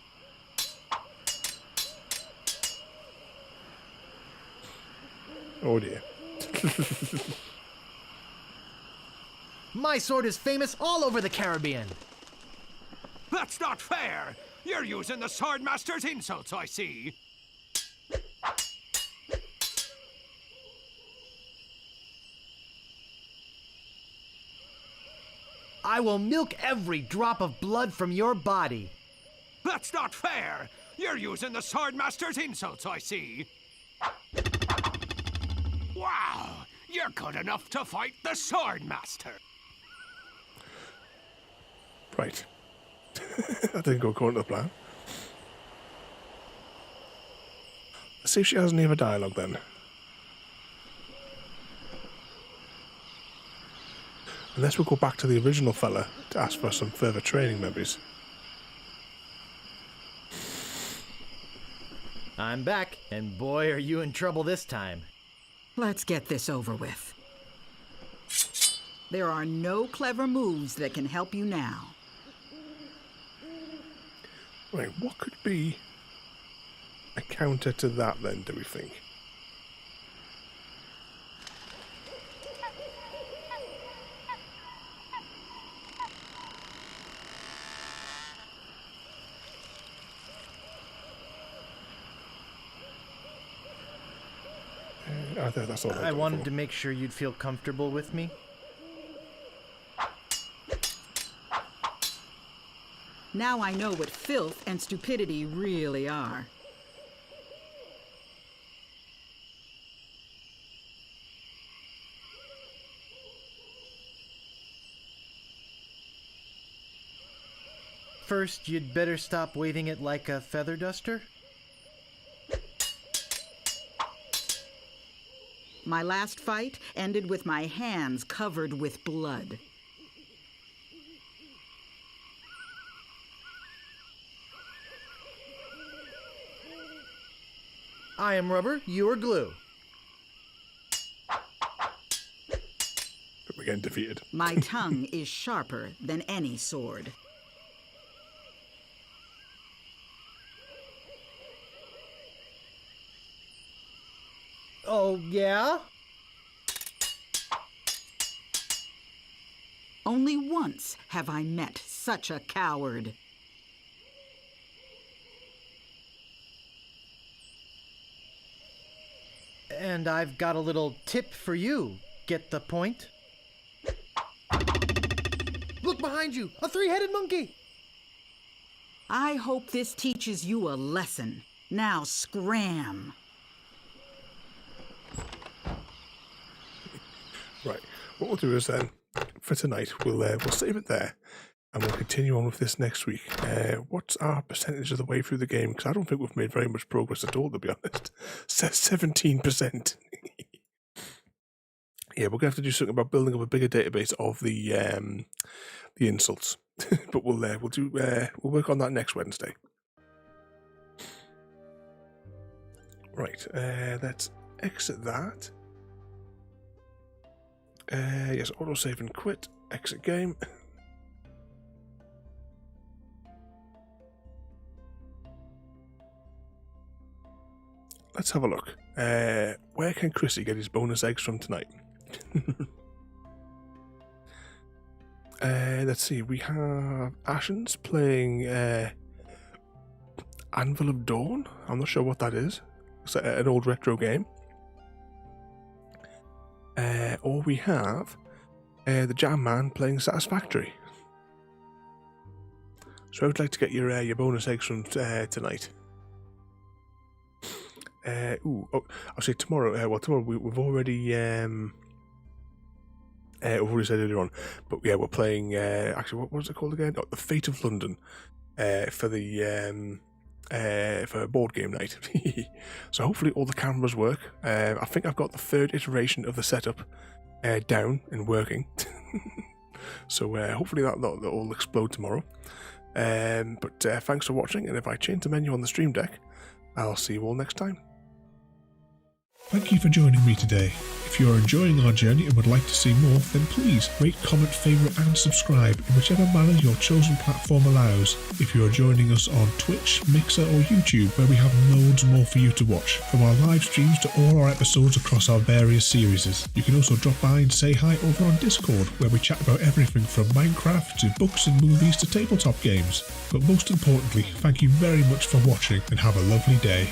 Oh dear. My sword is famous all over the Caribbean. That's not fair! You're using the Swordmaster's insults, I see. I will milk every drop of blood from your body. That's not fair! You're using the Swordmaster's insults, I see. Wow! You're good enough to fight the Swordmaster! Right. That didn't go according to the plan. Let's see if she has any other dialogue then. Unless we'll go back to the original fella to ask for some further training memories. I'm back, and boy, are you in trouble this time. Let's get this over with. There are no clever moves that can help you now. Right, what could be a counter to that then, do we think? That's all I wanted to make sure you'd feel comfortable with me. Now I know what filth and stupidity really are. First, you'd better stop waving it like a feather duster. My last fight ended with my hands covered with blood. I am rubber, you are glue. But we're getting defeated. My tongue is sharper than any sword. Oh, yeah? Only once have I met such a coward. And I've got a little tip for you. Get the point? Look behind you! A three-headed monkey! I hope this teaches you a lesson. Now scram! Right, what we'll do is then, for tonight, we'll save it there, and we'll continue on with this next week. What's our percentage of the way through the game? Because I don't think we've made very much progress at all, to be honest. Says 17%. Yeah, we're going to have to do something about building up a bigger database of the insults. But we'll work on that next Wednesday. Right, let's exit that. Yes, autosave and quit. Exit game. Let's have a look. Where can Chrissy get his bonus eggs from tonight? Let's see. We have Ashens playing Anvil of Dawn. I'm not sure what that is. It's an old retro game. Or we have the Jam Man playing Satisfactory. So I would like to get your bonus eggs from tonight. I'll say tomorrow. Tomorrow we've already said earlier on, but yeah, we're playing. Actually, what was it called again? Oh, The Fate of London. For board game night. So hopefully all the cameras work. I think I've got the third iteration of the setup down and working. So hopefully that'll all explode tomorrow. But thanks for watching, and if I change the menu on the stream deck, I'll see you all next time. Thank you for joining me today. If you are enjoying our journey and would like to see more, then please rate, comment, favourite and subscribe in whichever manner your chosen platform allows. If you are joining us on Twitch, Mixer or YouTube, where we have loads more for you to watch, from our live streams to all our episodes across our various series. You can also drop by and say hi over on Discord, where we chat about everything from Minecraft to books and movies to tabletop games. But most importantly, thank you very much for watching and have a lovely day.